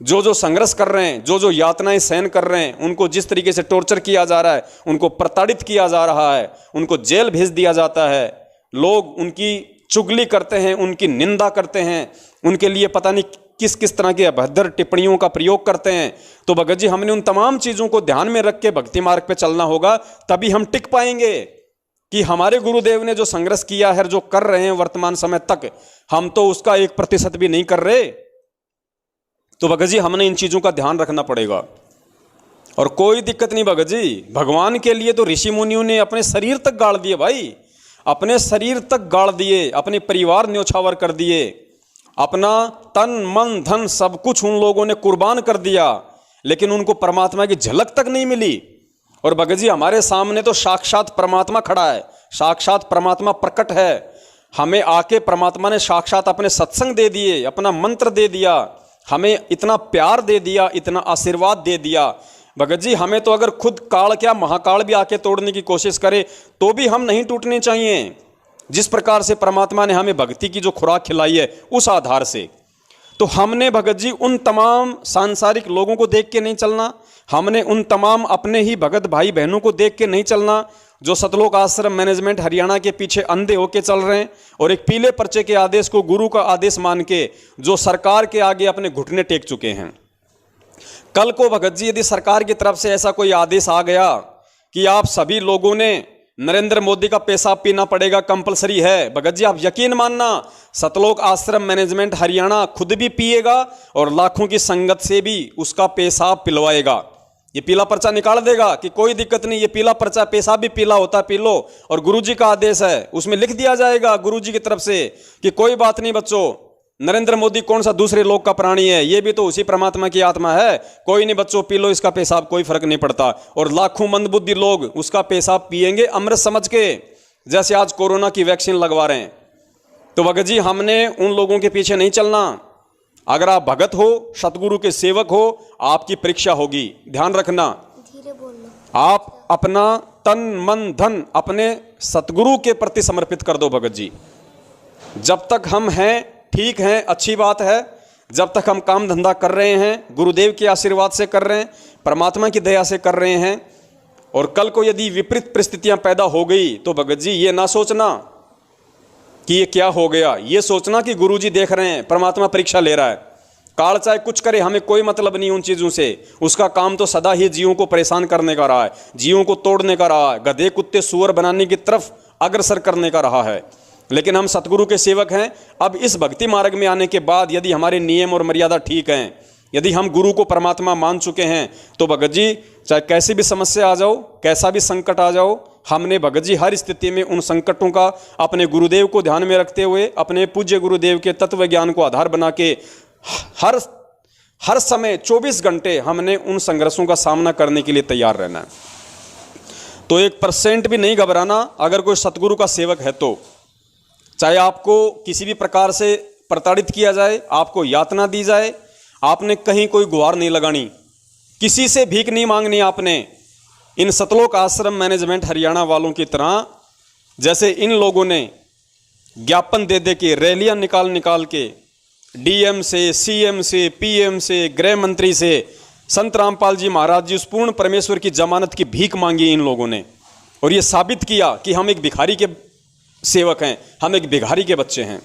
जो जो संघर्ष कर रहे हैं, जो जो यातनाएं सहन कर रहे हैं, उनको जिस तरीके से टॉर्चर किया जा रहा है, उनको प्रताड़ित किया जा रहा है, उनको जेल भेज दिया जाता है, लोग उनकी चुगली करते हैं, उनकी निंदा करते हैं, उनके लिए पता नहीं किस किस तरह की अभद्र टिप्पणियों का प्रयोग करते हैं। तो भगत जी हमने उन तमाम चीज़ों को ध्यान में रख के भक्ति मार्ग पे चलना होगा, तभी हम टिक पाएंगे कि हमारे गुरुदेव ने जो संघर्ष किया है, जो कर रहे हैं वर्तमान समय तक, हम तो उसका 1% भी नहीं कर रहे। तो भगत जी हमने इन चीज़ों का ध्यान रखना पड़ेगा। और कोई दिक्कत नहीं भगत जी, भगवान के लिए तो ऋषि मुनियों ने अपने शरीर तक गाड़ दिए भाई, अपने शरीर तक गाड़ दिए, अपने परिवार न्योछावर कर दिए, अपना तन मन धन सब कुछ उन लोगों ने कुर्बान कर दिया, लेकिन उनको परमात्मा की झलक तक नहीं मिली। और भगत जी हमारे सामने तो साक्षात परमात्मा खड़ा है, साक्षात परमात्मा प्रकट है। हमें आके परमात्मा ने साक्षात अपने सत्संग दे दिए, अपना मंत्र दे दिया, हमें इतना प्यार दे दिया, इतना आशीर्वाद दे दिया। भगत जी हमें तो अगर खुद काल क्या महाकाल भी आके तोड़ने की कोशिश करे तो भी हम नहीं टूटने चाहिए। जिस प्रकार से परमात्मा ने हमें भक्ति की जो खुराक खिलाई है उस आधार से, तो हमने भगत जी उन तमाम सांसारिक लोगों को देख के नहीं चलना, हमने उन तमाम अपने ही भगत भाई बहनों को देख के नहीं चलना जो सतलोक आश्रम मैनेजमेंट हरियाणा के पीछे अंधे होके चल रहे हैं और एक पीले पर्चे के आदेश को गुरु का आदेश मान के जो सरकार के आगे अपने घुटने टेक चुके हैं। कल को भगत जी यदि सरकार की तरफ से ऐसा कोई आदेश आ गया कि आप सभी लोगों ने नरेंद्र मोदी का पेशाब पीना पड़ेगा, कंपलसरी है, भगत जी आप यकीन मानना सतलोक आश्रम मैनेजमेंट हरियाणा खुद भी पिएगा और लाखों की संगत से भी उसका पेशाब पिलवाएगा। ये पीला पर्चा निकाल देगा कि कोई दिक्कत नहीं, ये पीला पर्चा पेशाब भी पीला होता है, पी लो। और गुरुजी का आदेश है, उसमें लिख दिया जाएगा गुरुजी की तरफ से कि कोई बात नहीं बच्चों, नरेंद्र मोदी कौन सा दूसरे लोक का प्राणी है, ये भी तो उसी परमात्मा की आत्मा है, कोई नहीं बच्चों पी लो इसका पेशाब, कोई फर्क नहीं पड़ता। और लाखों मंदबुद्धि लोग उसका पेशाब पिएंगे अमृत समझ के, जैसे आज कोरोना की वैक्सीन लगवा रहे हैं। तो भगत जी हमने उन लोगों के पीछे नहीं चलना। अगर आप भगत हो, सतगुरु के सेवक हो, आपकी परीक्षा होगी, ध्यान रखना। धीरे बोलो। आप अपना तन मन धन अपने सतगुरु के प्रति समर्पित कर दो भगत जी। जब तक हम हैं ठीक हैं, अच्छी बात है, जब तक हम काम धंधा कर रहे हैं गुरुदेव के आशीर्वाद से कर रहे हैं, परमात्मा की दया से कर रहे हैं। और कल को यदि विपरीत परिस्थितियां पैदा हो गई तो भगत जी ये ना सोचना कि ये क्या हो गया, ये सोचना कि गुरुजी देख रहे हैं, परमात्मा परीक्षा ले रहा है। काल चाहे कुछ करे, हमें कोई मतलब नहीं उन चीज़ों से, उसका काम तो सदा ही जीवों को परेशान करने का रहा है, जीवों को तोड़ने का रहा है, गधे कुत्ते सुअर बनाने की तरफ अग्रसर करने का रहा है। लेकिन हम सतगुरु के सेवक हैं। अब इस भक्ति मार्ग में आने के बाद यदि हमारे नियम और मर्यादा ठीक हैं, यदि हम गुरु को परमात्मा मान चुके हैं, तो भगत जी चाहे कैसी भी समस्या आ जाओ, कैसा भी संकट आ जाओ, हमने भगत जी हर स्थिति में उन संकटों का अपने गुरुदेव को ध्यान में रखते हुए, अपने पूज्य गुरुदेव के तत्व ज्ञान को आधार बना के हर समय 24 घंटे हमने उन संघर्षों का सामना करने के लिए तैयार रहना है। तो 1% भी नहीं घबराना अगर कोई सतगुरु का सेवक है तो। चाहे आपको किसी भी प्रकार से प्रताड़ित किया जाए, आपको यातना दी जाए, आपने कहीं कोई गुहार नहीं लगानी, किसी से भीख नहीं मांगनी आपने। इन सतलोक आश्रम मैनेजमेंट हरियाणा वालों की तरह जैसे इन लोगों ने ज्ञापन दे दे के, रैलियां निकाल के डीएम से, सीएम से, पीएम से, गृह मंत्री से, संत रामपाल जी महाराज जी, उस पूर्ण परमेश्वर की जमानत की भीख मांगी इन लोगों ने और ये साबित किया कि हम एक भिखारी के सेवक हैं, हम एक भिखारी के बच्चे हैं।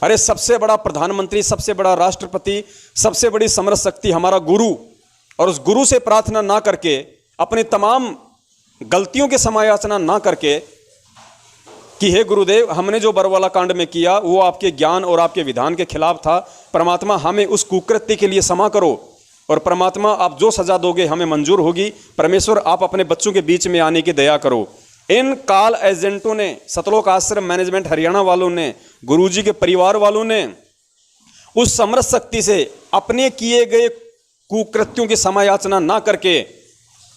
अरे सबसे बड़ा प्रधानमंत्री, सबसे बड़ा राष्ट्रपति, सबसे बड़ी समर्थ शक्ति हमारा गुरु, और उस गुरु से प्रार्थना ना करके, अपनी तमाम गलतियों की समायाचना ना करके कि हे गुरुदेव हमने जो बरवाला कांड में किया वो आपके ज्ञान और आपके विधान के खिलाफ था, परमात्मा हमें उस कुकृत्य के लिए क्षमा करो और परमात्मा आप जो सजा दोगे हमें मंजूर होगी, परमेश्वर आप अपने बच्चों के बीच में आने की दया करो। इन काल एजेंटों ने, सतलोक आश्रम मैनेजमेंट हरियाणा वालों ने, गुरुजी के परिवार वालों ने उस समर्थ शक्ति से अपने किए गए कुकृत्यों की समायाचना ना करके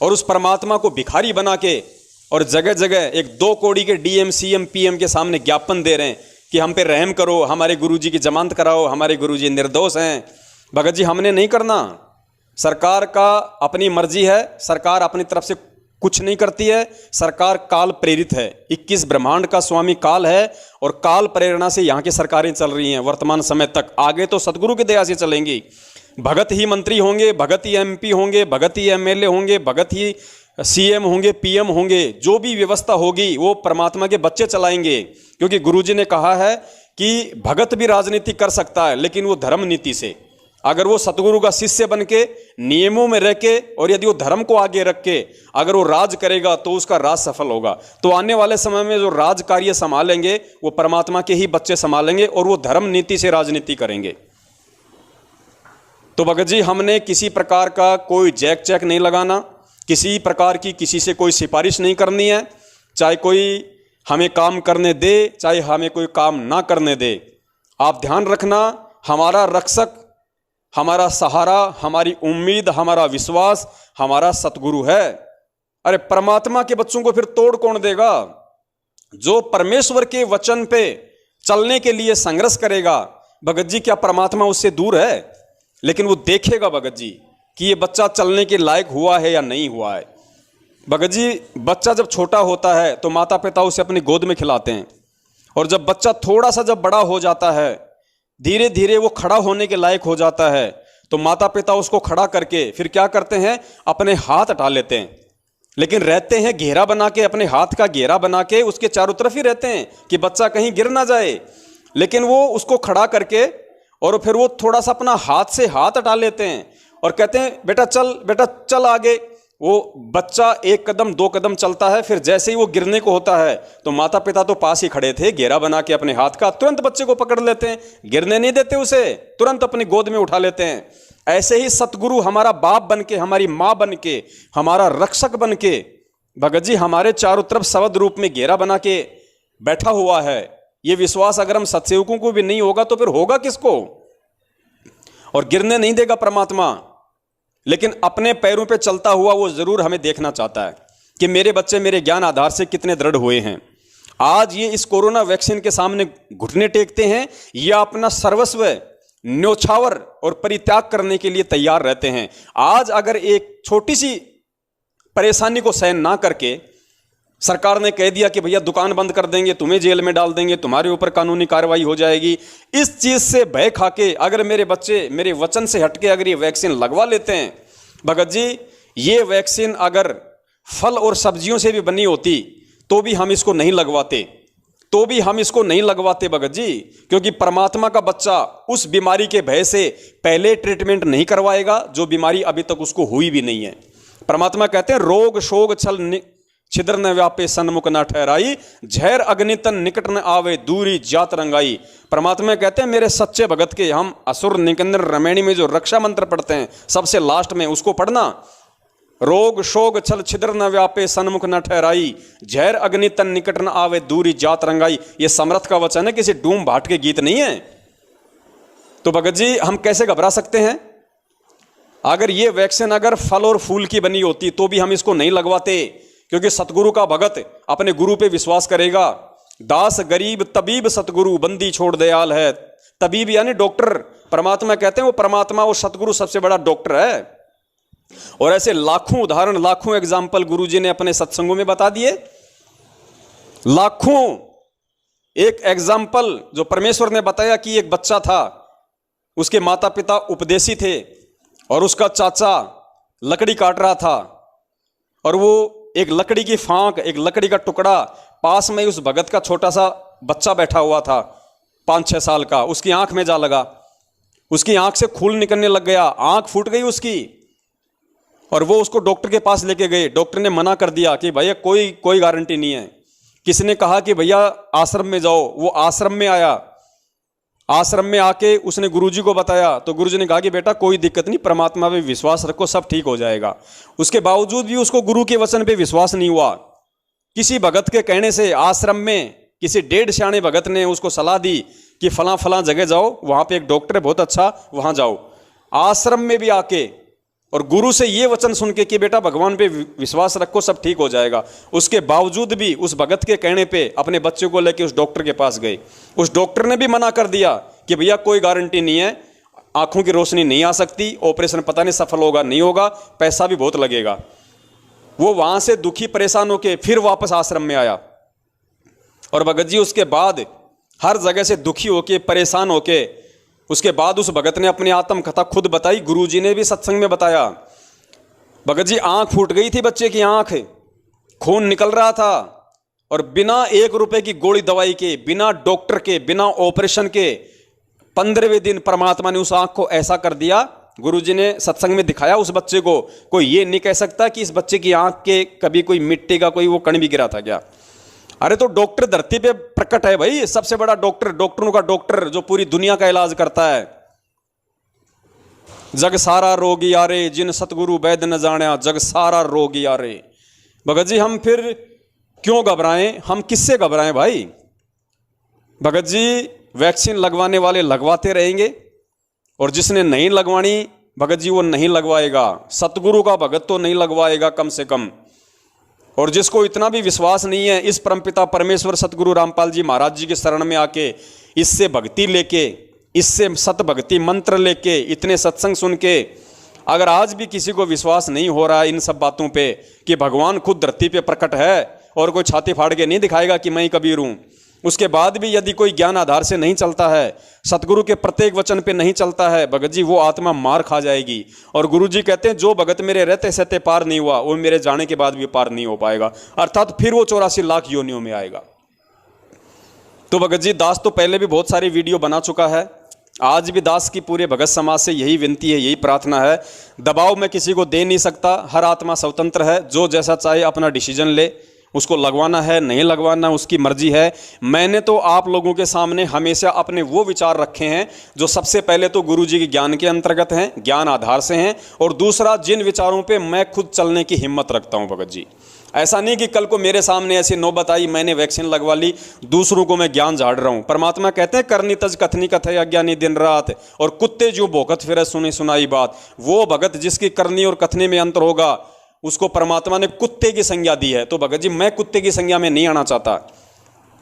और उस परमात्मा को भिखारी बना के और जगह जगह 1-2 कौड़ी के डीएम, सीएम, पीएम के सामने ज्ञापन दे रहे हैं कि हम पे रहम करो, हमारे गुरुजी की जमानत कराओ, हमारे गुरुजी निर्दोष हैं। भगत जी हमने नहीं करना। सरकार का अपनी मर्जी है, सरकार अपनी तरफ से कुछ नहीं करती है, सरकार काल प्रेरित है। 21 ब्रह्मांड का स्वामी काल है और काल प्रेरणा से यहाँ की सरकारें चल रही हैं वर्तमान समय तक। आगे तो सतगुरु की दया से चलेंगी। भगत ही मंत्री होंगे, भगत ही एमपी होंगे, भगत ही एमएलए होंगे, भगत ही सीएम होंगे, पीएम होंगे। जो भी व्यवस्था होगी वो परमात्मा के बच्चे चलाएंगे, क्योंकि गुरुजी ने कहा है कि भगत भी राजनीति कर सकता है, लेकिन वो धर्म नीति से। अगर वो सतगुरु का शिष्य बन के नियमों में रह के और यदि वो धर्म को आगे रख के अगर वो राज करेगा तो उसका राज सफल होगा। तो आने वाले समय में जो राज कार्य संभालेंगे वो परमात्मा के ही बच्चे संभालेंगे और वो धर्म नीति से राजनीति करेंगे। तो भगत जी, हमने किसी प्रकार का कोई जैक चैक नहीं लगाना, किसी प्रकार की किसी से कोई सिफारिश नहीं करनी है, चाहे कोई हमें काम करने दे चाहे हमें कोई काम ना करने दे। आप ध्यान रखना, हमारा रक्षक, हमारा सहारा, हमारी उम्मीद, हमारा विश्वास हमारा सतगुरु है। अरे परमात्मा के बच्चों को फिर तोड़ कौन देगा? जो परमेश्वर के वचन पे चलने के लिए संघर्ष करेगा, भगत जी क्या परमात्मा उससे दूर है? लेकिन वो देखेगा भगत जी कि ये बच्चा चलने के लायक हुआ है या नहीं हुआ है। भगत जी, बच्चा जब छोटा होता है तो माता पिता उसे अपनी गोद में खिलाते हैं, और जब बच्चा थोड़ा सा जब बड़ा हो जाता है, धीरे धीरे वो खड़ा होने के लायक हो जाता है, तो माता पिता उसको खड़ा करके फिर क्या करते हैं? अपने हाथ हटा लेते हैं। लेकिन रहते हैं घेरा बना के, अपने हाथ का घेरा बना के उसके चारों तरफ ही रहते हैं कि बच्चा कहीं गिर ना जाए। लेकिन वो उसको खड़ा करके और फिर वो थोड़ा सा अपना हाथ से हाथ हटा लेते हैं और कहते हैं बेटा चल आगे। वो बच्चा एक कदम दो कदम चलता है, फिर जैसे ही वो गिरने को होता है तो माता पिता तो पास ही खड़े थे, घेरा बना के अपने हाथ का, तुरंत बच्चे को पकड़ लेते हैं, गिरने नहीं देते उसे, तुरंत अपनी गोद में उठा लेते हैं। ऐसे ही सतगुरु हमारा बाप बन के, हमारी माँ बन के, हमारा रक्षक बन के भगत जी हमारे चारों तरफ शब्द रूप में घेरा बना के बैठा हुआ है। ये विश्वास अगर हम सत्सेवकों को भी नहीं होगा तो फिर होगा किसको? और गिरने नहीं देगा परमात्मा, लेकिन अपने पैरों पे चलता हुआ वो जरूर हमें देखना चाहता है कि मेरे बच्चे मेरे ज्ञान आधार से कितने दृढ़ हुए हैं। आज ये इस कोरोना वैक्सीन के सामने घुटने टेकते हैं या अपना सर्वस्व न्योछावर और परित्याग करने के लिए तैयार रहते हैं। आज अगर एक छोटी सी परेशानी को सहन ना करके सरकार ने कह दिया कि भैया दुकान बंद कर देंगे, तुम्हें जेल में डाल देंगे, तुम्हारे ऊपर कानूनी कार्रवाई हो जाएगी, इस चीज से भय खाके अगर मेरे बच्चे मेरे वचन से हटके अगर ये वैक्सीन लगवा लेते हैं, भगत जी ये वैक्सीन अगर फल और सब्जियों से भी बनी होती तो भी हम इसको नहीं लगवाते, भगत जी, क्योंकि परमात्मा का बच्चा उस बीमारी के भय से पहले ट्रीटमेंट नहीं करवाएगा जो बीमारी अभी तक उसको हुई भी नहीं है। परमात्मा कहते हैं रोग शोग छल छिद्र न व्यापे सन्मुख न ठहराई, झैर अग्नि तन निकट न आवे दूरी जात रंगाई। परमात्मा कहते हैं मेरे सच्चे भगत के, हम असुर निकंदन रमैणी में जो रक्षा मंत्र पढ़ते हैं सबसे लास्ट में उसको पढ़ना, रोग शोग छल छिद्र न व्यापे सन्मुख न ठहराई, झैर अग्नि तन निकट न आवे दूरी जात रंगाई। ये समर्थ का वचन है, किसी डूम भाट के गीत नहीं है। तो भगत जी हम कैसे घबरा सकते हैं? अगर ये वैक्सीन अगर फल और फूल की बनी होती तो भी हम इसको नहीं लगवाते, क्योंकि सतगुरु का भगत अपने गुरु पे विश्वास करेगा। दास गरीब तबीब सतगुरु बंदी छोड़ दयाल है। तबीब यानी डॉक्टर, परमात्मा कहते हैं वो परमात्मा वो सतगुरु सबसे बड़ा डॉक्टर है। और ऐसे लाखों उदाहरण, लाखों एग्जाम्पल गुरु जी ने अपने सत्संगों में बता दिए। लाखों एक एग्जाम्पल जो परमेश्वर ने बताया कि एक बच्चा था, उसके माता पिता उपदेशी थे और उसका चाचा लकड़ी काट रहा था और वो एक लकड़ी की फांक, एक लकड़ी का टुकड़ा, पास में उस भगत का छोटा सा बच्चा बैठा हुआ था 5-6 साल का, उसकी आंख में जा लगा, उसकी आंख से खून निकलने लग गया, आंख फूट गई उसकी, और वो उसको डॉक्टर के पास लेके गए। डॉक्टर ने मना कर दिया कि भैया कोई गारंटी नहीं है। किसी ने कहा कि भैया आश्रम में जाओ, वो आश्रम में आया, आश्रम में आके उसने गुरुजी को बताया तो गुरुजी ने कहा कि बेटा कोई दिक्कत नहीं, परमात्मा पे विश्वास रखो, सब ठीक हो जाएगा। उसके बावजूद भी उसको गुरु के वचन पे विश्वास नहीं हुआ। किसी भगत के कहने से आश्रम में किसी 1.5 सियाने भगत ने उसको सलाह दी कि फलां जगह जाओ, वहां पे एक डॉक्टर है बहुत अच्छा, वहां जाओ। आश्रम में भी आके और गुरु से ये वचन सुन के कि बेटा भगवान पे विश्वास रखो, सब ठीक हो जाएगा, उसके बावजूद भी उस भगत के कहने पे अपने बच्चे को लेके उस डॉक्टर के पास गए। उस डॉक्टर ने भी मना कर दिया कि भैया कोई गारंटी नहीं है, आंखों की रोशनी नहीं आ सकती, ऑपरेशन पता नहीं सफल होगा नहीं होगा, पैसा भी बहुत लगेगा। वो वहां से दुखी परेशान होके फिर वापस आश्रम में आया और भगत जी उसके बाद हर जगह से दुखी होके परेशान होके उसके बाद उस भगत ने अपनी आत्मकथा खुद बताई, गुरुजी ने भी सत्संग में बताया। भगत जी आंख फूट गई थी, बच्चे की आंख, खून निकल रहा था, और बिना 1 रुपए की गोली दवाई के, बिना डॉक्टर के, बिना ऑपरेशन के 15वें दिन परमात्मा ने उस आंख को ऐसा कर दिया। गुरुजी ने सत्संग में दिखाया उस बच्चे को। कोई ये नहीं कह सकता कि इस बच्चे की आंख के कभी कोई मिट्टी का कोई वो कण भी गिरा था क्या। अरे तो डॉक्टर धरती पे प्रकट है भाई, सबसे बड़ा डॉक्टर, डॉक्टरों का डॉक्टर, जो पूरी दुनिया का इलाज करता है। जग सारा रोग यारे, जिन सतगुरु वैद्य न जाना, जग सारा रोग यारे। भगत जी हम फिर क्यों घबराएं, हम किससे घबराएं भाई। भगत जी वैक्सीन लगवाने वाले लगवाते रहेंगे, और जिसने नहीं लगवानी भगत जी वो नहीं लगवाएगा। सतगुरु का भगत तो नहीं लगवाएगा कम से कम। और जिसको इतना भी विश्वास नहीं है इस परमपिता परमेश्वर सतगुरु रामपाल जी महाराज जी के शरण में आके, इससे भक्ति लेके, इससे सत भक्ति मंत्र लेके, इतने सत्संग सुन के, अगर आज भी किसी को विश्वास नहीं हो रहा है इन सब बातों पे कि भगवान खुद धरती पे प्रकट है और कोई छाती फाड़ के नहीं दिखाएगा कि मैं ही कबीर हूं, उसके बाद भी यदि कोई ज्ञान आधार से नहीं चलता है, सतगुरु के प्रत्येक वचन पे नहीं चलता है, भगत जी वो आत्मा मार खा जाएगी। और गुरु जी कहते हैं जो भगत मेरे रहते सहते पार नहीं हुआ, वो मेरे जाने के बाद भी पार नहीं हो पाएगा, अर्थात फिर वो 84 लाख योनियों में आएगा। तो भगत जी दास तो पहले भी बहुत सारी वीडियो बना चुका है, आज भी दास की पूरे भगत समाज से यही विनती है, यही प्रार्थना है। दबाव मैं किसी को दे नहीं सकता, हर आत्मा स्वतंत्र है, जो जैसा चाहे अपना डिसीजन ले, उसको लगवाना है नहीं लगवाना उसकी मर्जी है। मैंने तो आप लोगों के सामने हमेशा अपने वो विचार रखे हैं जो सबसे पहले तो गुरु जी के ज्ञान के अंतर्गत हैं, ज्ञान आधार से हैं, और दूसरा जिन विचारों पे मैं खुद चलने की हिम्मत रखता हूं। भगत जी ऐसा नहीं कि कल को मेरे सामने ऐसी नौबत आई, मैंने वैक्सीन लगवा ली, दूसरों को मैं ज्ञान झाड़ रहा हूं। परमात्मा कहते हैं करनी तज कथनी कथे अज्ञानी दिन रात, और कुत्ते जो भौंकत फिरे सुनी सुनाई बात। वो भगत जिसकी करनी और कथनी में अंतर होगा उसको परमात्मा ने कुत्ते की संज्ञा दी है। तो भगत जी मैं कुत्ते की संज्ञा में नहीं आना चाहता,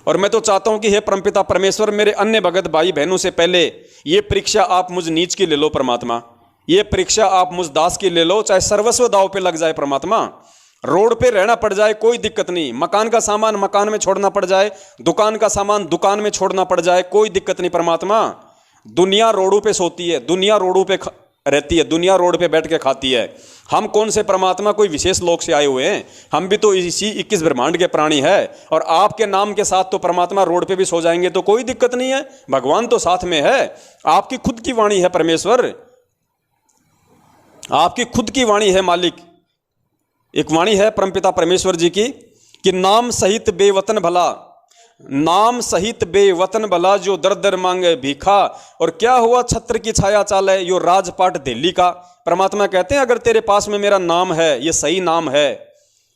और मैं तो चाहता हूं कि हे परमपिता परमेश्वर मेरे अन्य भगत भाई बहनों से पहले ये परीक्षा आप मुझ नीच की ले लो परमात्मा, ये परीक्षा आप मुझ दास की ले लो, चाहे सर्वस्व दाव पे लग जाए परमात्मा, रोड पे रहना पड़ जाए कोई दिक्कत नहीं, मकान का सामान मकान में छोड़ना पड़ जाए, दुकान का सामान दुकान में छोड़ना पड़ जाए, कोई दिक्कत नहीं परमात्मा। दुनिया रोडों पे सोती है, दुनिया रोडों पे रहती है, दुनिया रोड पे बैठ के खाती है। हम कौन से परमात्मा कोई विशेष लोक से आए हुए हैं, हम भी तो इसी 21 ब्रह्मांड के प्राणी है, और आपके नाम के साथ तो परमात्मा रोड पे भी सो जाएंगे तो कोई दिक्कत नहीं है, भगवान तो साथ में है। आपकी खुद की वाणी है परमेश्वर, आपकी खुद की वाणी है मालिक। एक वाणी है परमपिता परमेश्वर जी की कि नाम सहित बेवतन भला, नाम सहित बेवतन भला, जो दर दर मांगे भीखा, और क्या हुआ छत्र की छाया चाले, यो राजपाट दिल्ली का। परमात्मा कहते हैं अगर तेरे पास में मेरा नाम है, ये सही नाम है,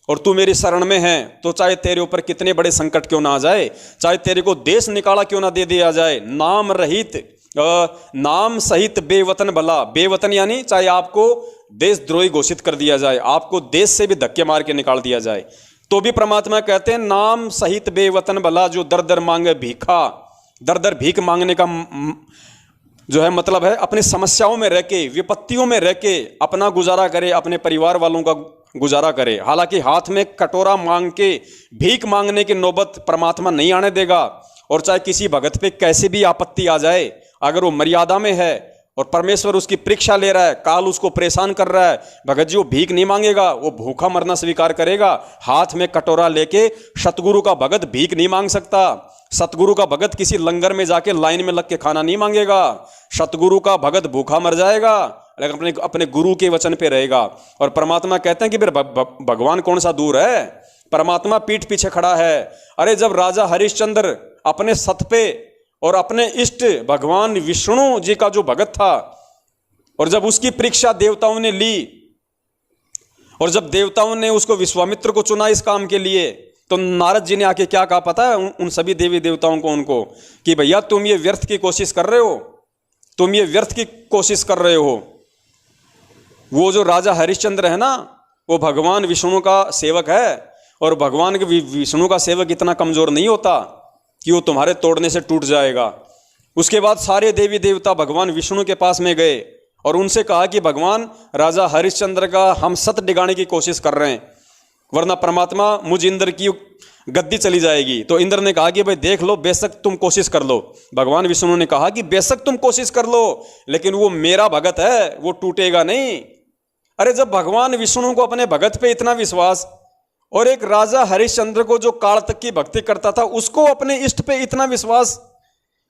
और तू मेरी शरण में है, तो चाहे तेरे ऊपर कितने बड़े संकट क्यों ना आ जाए, चाहे तेरे को देश निकाला क्यों ना दे दिया जाए, नाम रहित नाम सहित बेवतन भला, बेवतन यानी चाहे आपको देशद्रोही घोषित कर दिया जाए, आपको देश से भी धक्के मार के निकाल दिया जाए, तो भी परमात्मा कहते हैं नाम सहित बेवतन भला, जो दर दर मांगे भीखा। दर दर भीख मांगने का जो है मतलब है अपनी समस्याओं में रह के, विपत्तियों में रह के अपना गुजारा करे, अपने परिवार वालों का गुजारा करे। हालांकि हाथ में कटोरा मांग के भीख मांगने की नौबत परमात्मा नहीं आने देगा, और चाहे किसी भगत पे कैसे भी आपत्ति आ जाए, अगर वो मर्यादा में है और परमेश्वर उसकी परीक्षा ले रहा है, काल उसको परेशान कर रहा है, भगत जी वो भीख नहीं मांगेगा, वो भूखा मरना स्वीकार करेगा। हाथ में कटोरा लेके सतगुरु का भगत भीख नहीं मांग सकता, सतगुरु का भगत किसी लंगर में जाके लाइन में लग के खाना नहीं मांगेगा, सतगुरु का भगत भूखा मर जाएगा लेकिन अपने गुरु के वचन पे रहेगा। और परमात्मा कहते हैं कि फिर भगवान कौन सा दूर है, परमात्मा पीठ पीछे खड़ा है। अरे जब राजा हरिश्चंद्र अपने सत पे और अपने इष्ट भगवान विष्णु जी का जो भगत था, और जब उसकी परीक्षा देवताओं ने ली, और जब देवताओं ने उसको विश्वामित्र को चुना इस काम के लिए, तो नारद जी ने आके क्या कहा पता है उन सभी देवी देवताओं को, उनको कि भैया तुम ये व्यर्थ की कोशिश कर रहे हो, तुम ये व्यर्थ की कोशिश कर रहे हो। वो जो राजा हरिश्चंद्र है ना, वो भगवान विष्णु का सेवक है, और भगवान के विष्णु का सेवक इतना कमजोर नहीं होता कि वो तुम्हारे तोड़ने से टूट जाएगा। उसके बाद सारे देवी देवता भगवान विष्णु के पास में गए और उनसे कहा कि भगवान राजा हरिश्चंद्र का हम सत डिगाने की कोशिश कर रहे हैं, वरना परमात्मा मुझ इंद्र की गद्दी चली जाएगी। तो इंद्र ने कहा कि भाई देख लो, बेशक तुम कोशिश कर लो। भगवान विष्णु ने कहा कि बेशक तुम कोशिश कर लो, लेकिन वो मेरा भगत है, वो टूटेगा नहीं। अरे जब भगवान विष्णु को अपने भगत पे इतना विश्वास, और एक राजा हरिश्चंद्र को जो काल तक की भक्ति करता था उसको अपने इष्ट पे इतना विश्वास,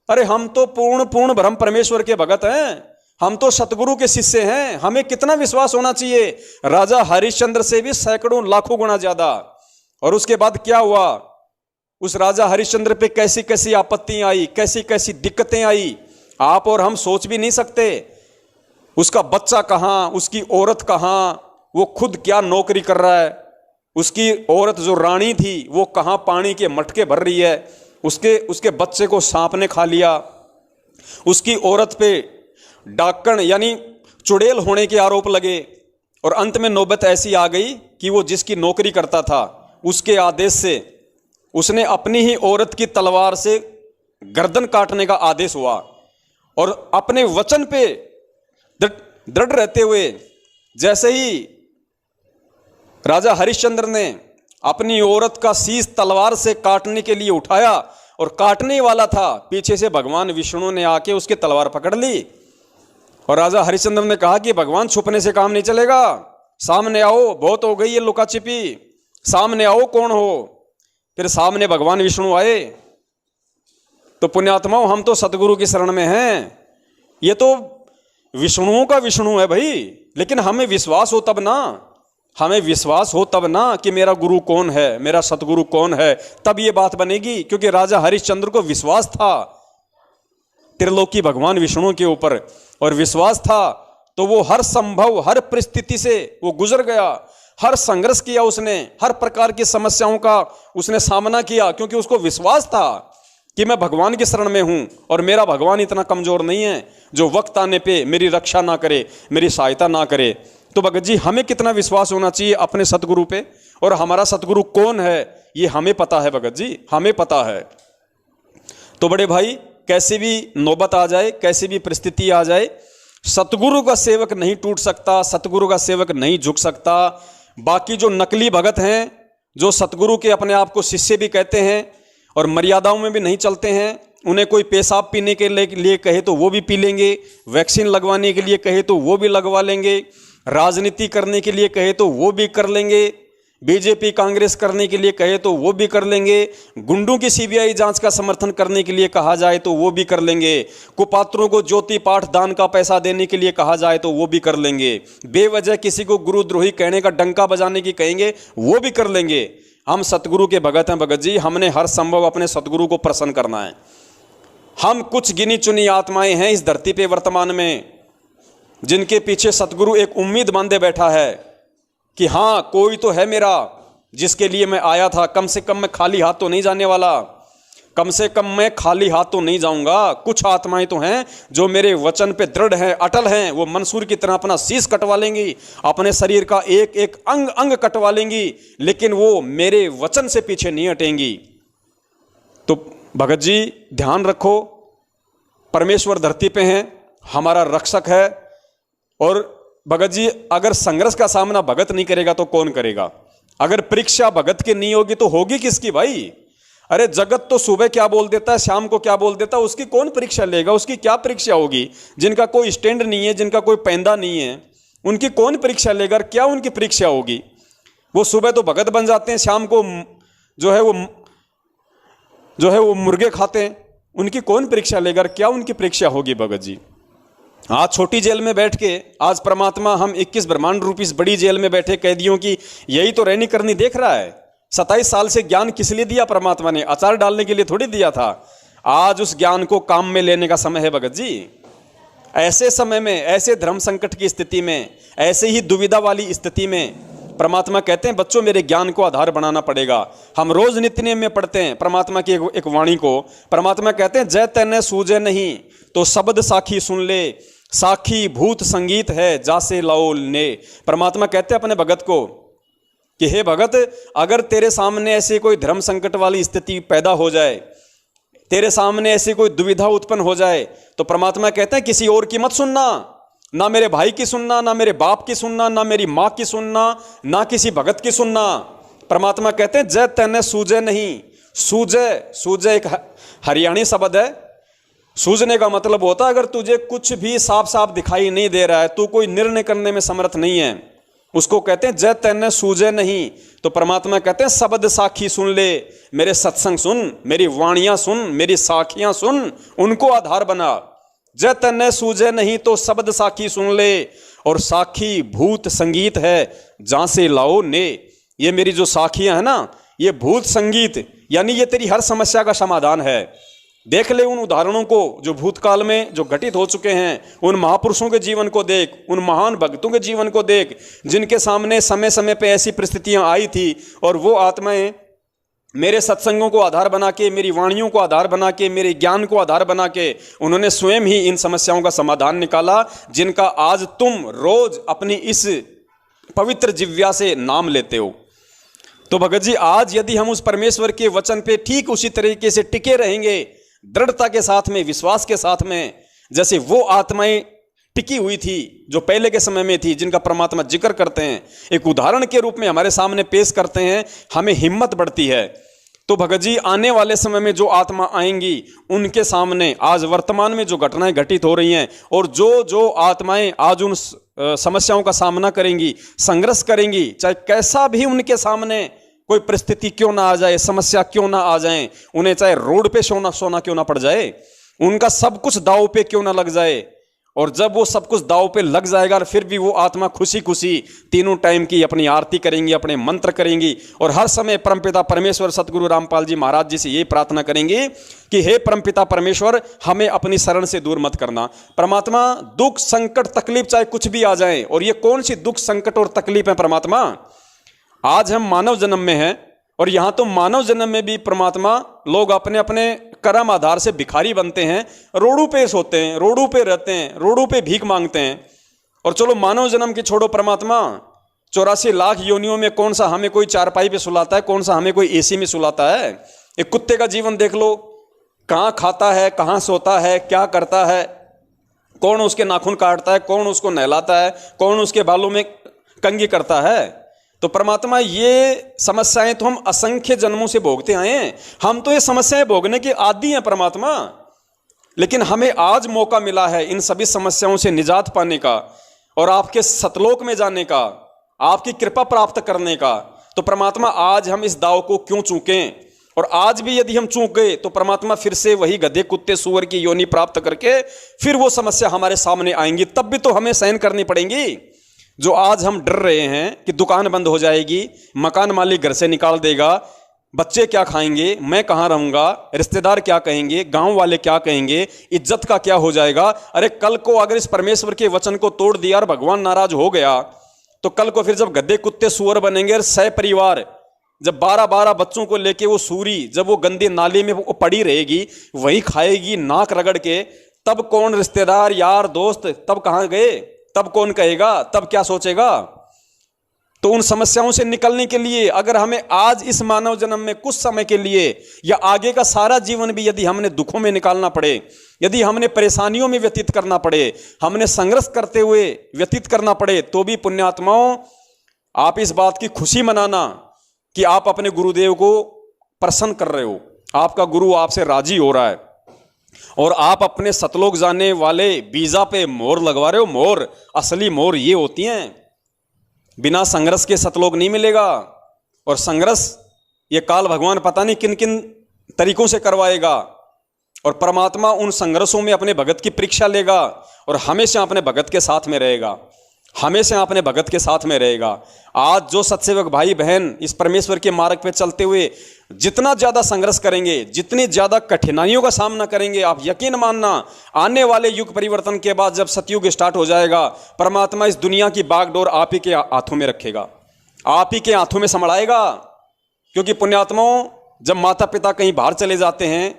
अरे हम तो पूर्ण ब्रह्म परमेश्वर के भगत हैं, हम तो सतगुरु के शिष्य हैं, हमें कितना विश्वास होना चाहिए, राजा हरिश्चंद्र से भी सैकड़ों लाखों गुना ज्यादा। और उसके बाद क्या हुआ, उस राजा हरिश्चंद्र पे कैसी कैसी आपत्तियां आई, कैसी कैसी दिक्कतें आई, आप और हम सोच भी नहीं सकते। उसका बच्चा कहां, उसकी औरत कहां, वो खुद क्या नौकरी कर रहा है, उसकी औरत जो रानी थी वो कहां पानी के मटके भर रही है, उसके बच्चे को सांप ने खा लिया, उसकी औरत पे डाकण यानी चुड़ैल होने के आरोप लगे। और अंत में नौबत ऐसी आ गई कि वो जिसकी नौकरी करता था उसके आदेश से उसने अपनी ही औरत की तलवार से गर्दन काटने का आदेश हुआ। और अपने वचन पे दृढ़ रहते हुए जैसे ही राजा हरिश्चंद्र ने अपनी औरत का शीश तलवार से काटने के लिए उठाया और काटने वाला था, पीछे से भगवान विष्णु ने आके उसकी तलवार पकड़ ली। और राजा हरिश्चंद्र ने कहा कि भगवान छुपने से काम नहीं चलेगा, सामने आओ, बहुत हो गई ये लुका छिपी, सामने आओ कौन हो। फिर सामने भगवान विष्णु आए। तो पुण्यात्माओं, हम तो सतगुरु की शरण में हैं, ये तो विष्णुओं का विष्णु है भाई, लेकिन हमें विश्वास हो तब ना, हमें विश्वास हो तब ना कि मेरा गुरु कौन है, मेरा सतगुरु कौन है, तब ये बात बनेगी। क्योंकि राजा हरिश्चंद्र को विश्वास था त्रिलोकी भगवान विष्णु के ऊपर, और विश्वास था तो वो हर संभव हर परिस्थिति से वो गुजर गया, हर संघर्ष किया उसने, हर प्रकार की समस्याओं का उसने सामना किया, क्योंकि उसको विश्वास था कि मैं भगवान की शरण में हूं और मेरा भगवान इतना कमजोर नहीं है जो वक्त आने पे मेरी रक्षा ना करे, मेरी सहायता ना करे। तो भगत जी, हमें कितना विश्वास होना चाहिए अपने सतगुरु पे, और हमारा सतगुरु कौन है ये हमें पता है भगत जी, हमें पता है। तो बड़े भाई, कैसी भी नौबत आ जाए, कैसी भी परिस्थिति आ जाए, सतगुरु का सेवक नहीं टूट सकता, सतगुरु का सेवक नहीं झुक सकता। बाकी जो नकली भगत हैं, जो सतगुरु के अपने आप को शिष्य भी कहते हैं और मर्यादाओं में भी नहीं चलते हैं, उन्हें कोई पेशाब पीने के लिए कहे तो वो भी पी लेंगे, वैक्सीन लगवाने के लिए कहे तो वो भी लगवा लेंगे, राजनीति करने के लिए कहे तो वो भी कर लेंगे, बीजेपी कांग्रेस करने के लिए कहे तो वो भी कर लेंगे, गुंडों की सीबीआई जांच का समर्थन करने के लिए कहा जाए तो वो भी कर लेंगे, कुपात्रों को ज्योति पाठ दान का पैसा देने के लिए कहा जाए तो वो भी कर लेंगे, बेवजह किसी को गुरुद्रोही कहने का डंका बजाने की कहेंगे वो भी कर लेंगे। हम सतगुरु के भगत हैं भगत जी, हमने हर संभव अपने सतगुरु को प्रसन्न करना है। हम कुछ गिनी चुनी आत्माएं हैं इस धरती पे वर्तमान में, जिनके पीछे सतगुरु एक उम्मीद बांधे बैठा है कि हाँ, कोई तो है मेरा जिसके लिए मैं आया था, कम से कम मैं खाली हाथ तो नहीं जाने वाला, कम से कम मैं खाली हाथ तो नहीं जाऊंगा। कुछ आत्माएं तो हैं जो मेरे वचन पे दृढ़ हैं, अटल हैं, वो मंसूर की तरह अपना शीश कटवा लेंगी, अपने शरीर का एक एक अंग अंग कटवा लेंगी, लेकिन वो मेरे वचन से पीछे नहीं हटेंगी। तो भगत जी, ध्यान रखो, परमेश्वर धरती पे हैं, हमारा रक्षक है। और भगत जी, अगर संघर्ष का सामना भगत नहीं करेगा तो कौन करेगा? अगर परीक्षा भगत की नहीं होगी तो होगी किसकी भाई? अरे जगत तो सुबह क्या बोल देता है, शाम को क्या बोल देता है, उसकी कौन परीक्षा लेगा? उसकी क्या परीक्षा होगी? जिनका कोई स्टैंड नहीं है, जिनका कोई पैंदा नहीं है, उनकी कौन परीक्षा लेगा? क्या उनकी परीक्षा होगी? वो सुबह तो भगत बन जाते हैं, शाम को जो है वो मुर्गे खाते हैं, उनकी कौन परीक्षा लेगा? क्या उनकी परीक्षा होगी भगत जी? आज छोटी जेल में बैठ के आज परमात्मा हम 21 ब्रह्मांड रूपी इस बड़ी जेल में बैठे कैदियों की यही तो रहनी करनी देख रहा है। 27 साल से ज्ञान किस लिए दिया परमात्मा ने? अचार डालने के लिए थोड़ी दिया था। आज उस ज्ञान को काम में लेने का समय है भगत जी। ऐसे समय में, ऐसे धर्म संकट की स्थिति में, ऐसे ही दुविधा वाली स्थिति में परमात्मा कहते हैं, बच्चों मेरे ज्ञान को आधार बनाना पड़ेगा। हम रोज नित्य नेम में पढ़ते हैं परमात्मा की एक वाणी को। परमात्मा कहते हैं, जय तैने सूझे नहीं तो शब्द साखी सुन ले, साखी भूत संगीत है जासे लाओ ने। परमात्मा कहते हैं अपने भगत को कि हे भगत, अगर तेरे सामने ऐसे कोई धर्म संकट वाली स्थिति पैदा हो जाए, तेरे सामने ऐसी कोई दुविधा उत्पन्न हो जाए, तो परमात्मा कहते हैं किसी और की मत सुनना, ना मेरे भाई की सुनना, ना मेरे बाप की सुनना, ना मेरी माँ की सुनना, ना किसी भगत की सुनना। परमात्मा कहते हैं जय तैने सूझे नहीं। सूझे, सूझे एक हरियाणी शब्द है। सूझने का मतलब होता है अगर तुझे कुछ भी साफ साफ दिखाई नहीं दे रहा है, तू कोई निर्णय करने में समर्थ नहीं है, उसको कहते हैं जय तैने सूझे नहीं। तो परमात्मा कहते हैं शब्द साखी सुन ले, मेरे सत्संग सुन, मेरी वाणियां सुन, मेरी साखियां सुन, उनको आधार बना। जय तैने सूझे नहीं तो शब्द साखी सुन ले, और साखी भूत संगीत है जहां से लाओ ने। ये मेरी जो साखियां है ना, ये भूत संगीत, यानी ये तेरी हर समस्या का समाधान है। देख ले उन उदाहरणों को जो भूतकाल में जो घटित हो चुके हैं, उन महापुरुषों के जीवन को देख, उन महान भक्तों के जीवन को देख, जिनके सामने समय समय पे ऐसी परिस्थितियां आई थी और वो आत्माएं मेरे सत्संगों को आधार बना के, मेरी वाणियों को आधार बना के, मेरे ज्ञान को आधार बना के उन्होंने स्वयं ही इन समस्याओं का समाधान निकाला, जिनका आज तुम रोज अपनी इस पवित्र जिव्या से नाम लेते हो। तो भगत जी, आज यदि हम उस परमेश्वर के वचन पे ठीक उसी तरीके से टिके रहेंगे, दृढ़ता के साथ में, विश्वास के साथ में, जैसे वो आत्माएं टिकी हुई थी जो पहले के समय में थी, जिनका परमात्मा जिक्र करते हैं, एक उदाहरण के रूप में हमारे सामने पेश करते हैं, हमें हिम्मत बढ़ती है। तो भगत जी, आने वाले समय में जो आत्मा आएंगी उनके सामने आज वर्तमान में जो घटनाएं घटित हो रही हैं, और जो जो आत्माएं आज उन समस्याओं का सामना करेंगी, संघर्ष करेंगी, चाहे कैसा भी उनके सामने कोई परिस्थिति क्यों ना आ जाए, समस्या क्यों ना आ जाए, उन्हें चाहे रोड पे सोना क्यों ना पड़ जाए, उनका सब कुछ दांव पे क्यों ना लग जाए, और जब वो सब कुछ दांव पे लग जाएगा, फिर भी वो आत्मा खुशी खुशी तीनों टाइम की अपनी आरती करेंगी, अपने मंत्र करेंगी, और हर समय परमपिता परमेश्वर सतगुरु रामपाल जी महाराज जी से ये प्रार्थना करेंगी कि हे परमपिता परमेश्वर, हमें अपनी शरण से दूर मत करना। परमात्मा, दुख संकट तकलीफ चाहे कुछ भी आ जाए, और ये कौन सी दुख संकट और तकलीफ है परमात्मा? आज हम मानव जन्म में हैं, और यहां तो मानव जन्म में भी परमात्मा लोग अपने अपने कर्म आधार से भिखारी बनते हैं, रोडों पे सोते हैं, रोडों पे रहते हैं, रोडों पे भीख मांगते हैं। और चलो मानव जन्म की छोड़ो परमात्मा, 84 लाख योनियों में कौन सा हमें कोई चारपाई पे सुलाता है, कौन सा हमें कोई एसी में सुलाता है? एक कुत्ते का जीवन देख लो, कहाँ खाता है, कहाँ सोता है, क्या करता है, कौन उसके नाखून काटता है, कौन उसको नहलाता है, कौन उसके बालों में कंघी करता है। तो परमात्मा, ये समस्याएं तो हम असंख्य जन्मों से भोगते आए हैं, हम तो ये समस्याएं भोगने के आदी हैं परमात्मा। लेकिन हमें आज मौका मिला है इन सभी समस्याओं से निजात पाने का, और आपके सतलोक में जाने का, आपकी कृपा प्राप्त करने का। तो परमात्मा, आज हम इस दाव को क्यों चूकें? और आज भी यदि हम चूक गए तो परमात्मा फिर से वही गधे कुत्ते सूअर की योनि प्राप्त करके फिर वो समस्या हमारे सामने आएंगी, तब भी तो हमें सहन करनी पड़ेंगी। जो आज हम डर रहे हैं कि दुकान बंद हो जाएगी, मकान मालिक घर से निकाल देगा, बच्चे क्या खाएंगे, मैं कहाँ रहूंगा, रिश्तेदार क्या कहेंगे, गांव वाले क्या कहेंगे, इज्जत का क्या हो जाएगा। अरे कल को अगर इस परमेश्वर के वचन को तोड़ दिया और भगवान नाराज हो गया, तो कल को फिर जब गद्दे कुत्ते सुअर बनेंगे और सह परिवार, जब 12-12 बच्चों को लेके वो सूरी जब वो गंदी नाली में वो पड़ी रहेगी, वही खाएगी नाक रगड़ के, तब कौन रिश्तेदार यार दोस्त तब कहाँ गए, तब कौन कहेगा, तब क्या सोचेगा? तो उन समस्याओं से निकलने के लिए अगर हमें आज इस मानव जन्म में कुछ समय के लिए या आगे का सारा जीवन भी यदि हमने दुखों में निकालना पड़े, यदि हमने परेशानियों में व्यतीत करना पड़े, हमने संघर्ष करते हुए व्यतीत करना पड़े, तो भी पुण्यात्माओं, आप इस बात की खुशी मनाना कि आप अपने गुरुदेव को प्रसन्न कर रहे हो, आपका गुरु आपसे राजी हो रहा है, और आप अपने सतलोक जाने वाले वीजा पे मोहर लगवा रहे हो। मोहर, असली मोहर ये होती हैं, बिना संघर्ष के सतलोक नहीं मिलेगा। और संघर्ष ये काल भगवान पता नहीं किन किन तरीकों से करवाएगा, और परमात्मा उन संघर्षों में अपने भगत की परीक्षा लेगा, और हमेशा अपने भगत के साथ में रहेगा, हमेशा अपने भगत के साथ में रहेगा। आज जो सत्सेवक भाई बहन इस परमेश्वर के मार्ग पे चलते हुए जितना ज्यादा संघर्ष करेंगे, जितनी ज्यादा कठिनाइयों का सामना करेंगे, आप यकीन मानना आने वाले युग परिवर्तन के बाद जब सतयुग स्टार्ट हो जाएगा, परमात्मा इस दुनिया की बागडोर आप ही के हाथों में रखेगा, आप ही के हाथों में संभालेगा। क्योंकि पुण्यात्माओं, जब माता पिता कहीं बाहर चले जाते हैं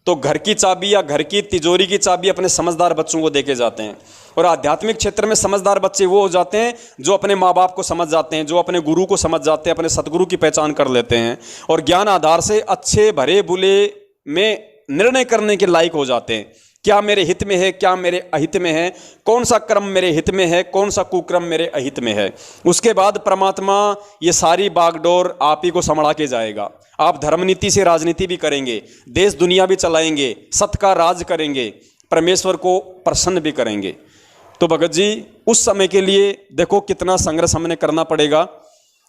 तो घर की चाबी या घर की तिजोरी की चाबी अपने समझदार बच्चों को देके जाते हैं, और आध्यात्मिक क्षेत्र में समझदार बच्चे वो हो जाते हैं जो अपने माँ बाप को समझ जाते हैं, जो अपने गुरु को समझ जाते हैं, अपने सतगुरु की पहचान कर लेते हैं, और ज्ञान आधार से अच्छे भरे बुरे में निर्णय करने के लायक हो जाते हैं। क्या मेरे हित में है, क्या मेरे अहित में है, कौन सा कर्म मेरे हित में है, कौन सा कुकर्म मेरे अहित में है। उसके बाद परमात्मा ये सारी बागडोर आप ही को संभाला के जाएगा। आप धर्म नीति से राजनीति भी करेंगे, देश दुनिया भी चलाएंगे, सत्य का राज करेंगे, परमेश्वर को प्रसन्न भी करेंगे। तो भगत जी उस समय के लिए देखो कितना संघर्ष हमने करना पड़ेगा।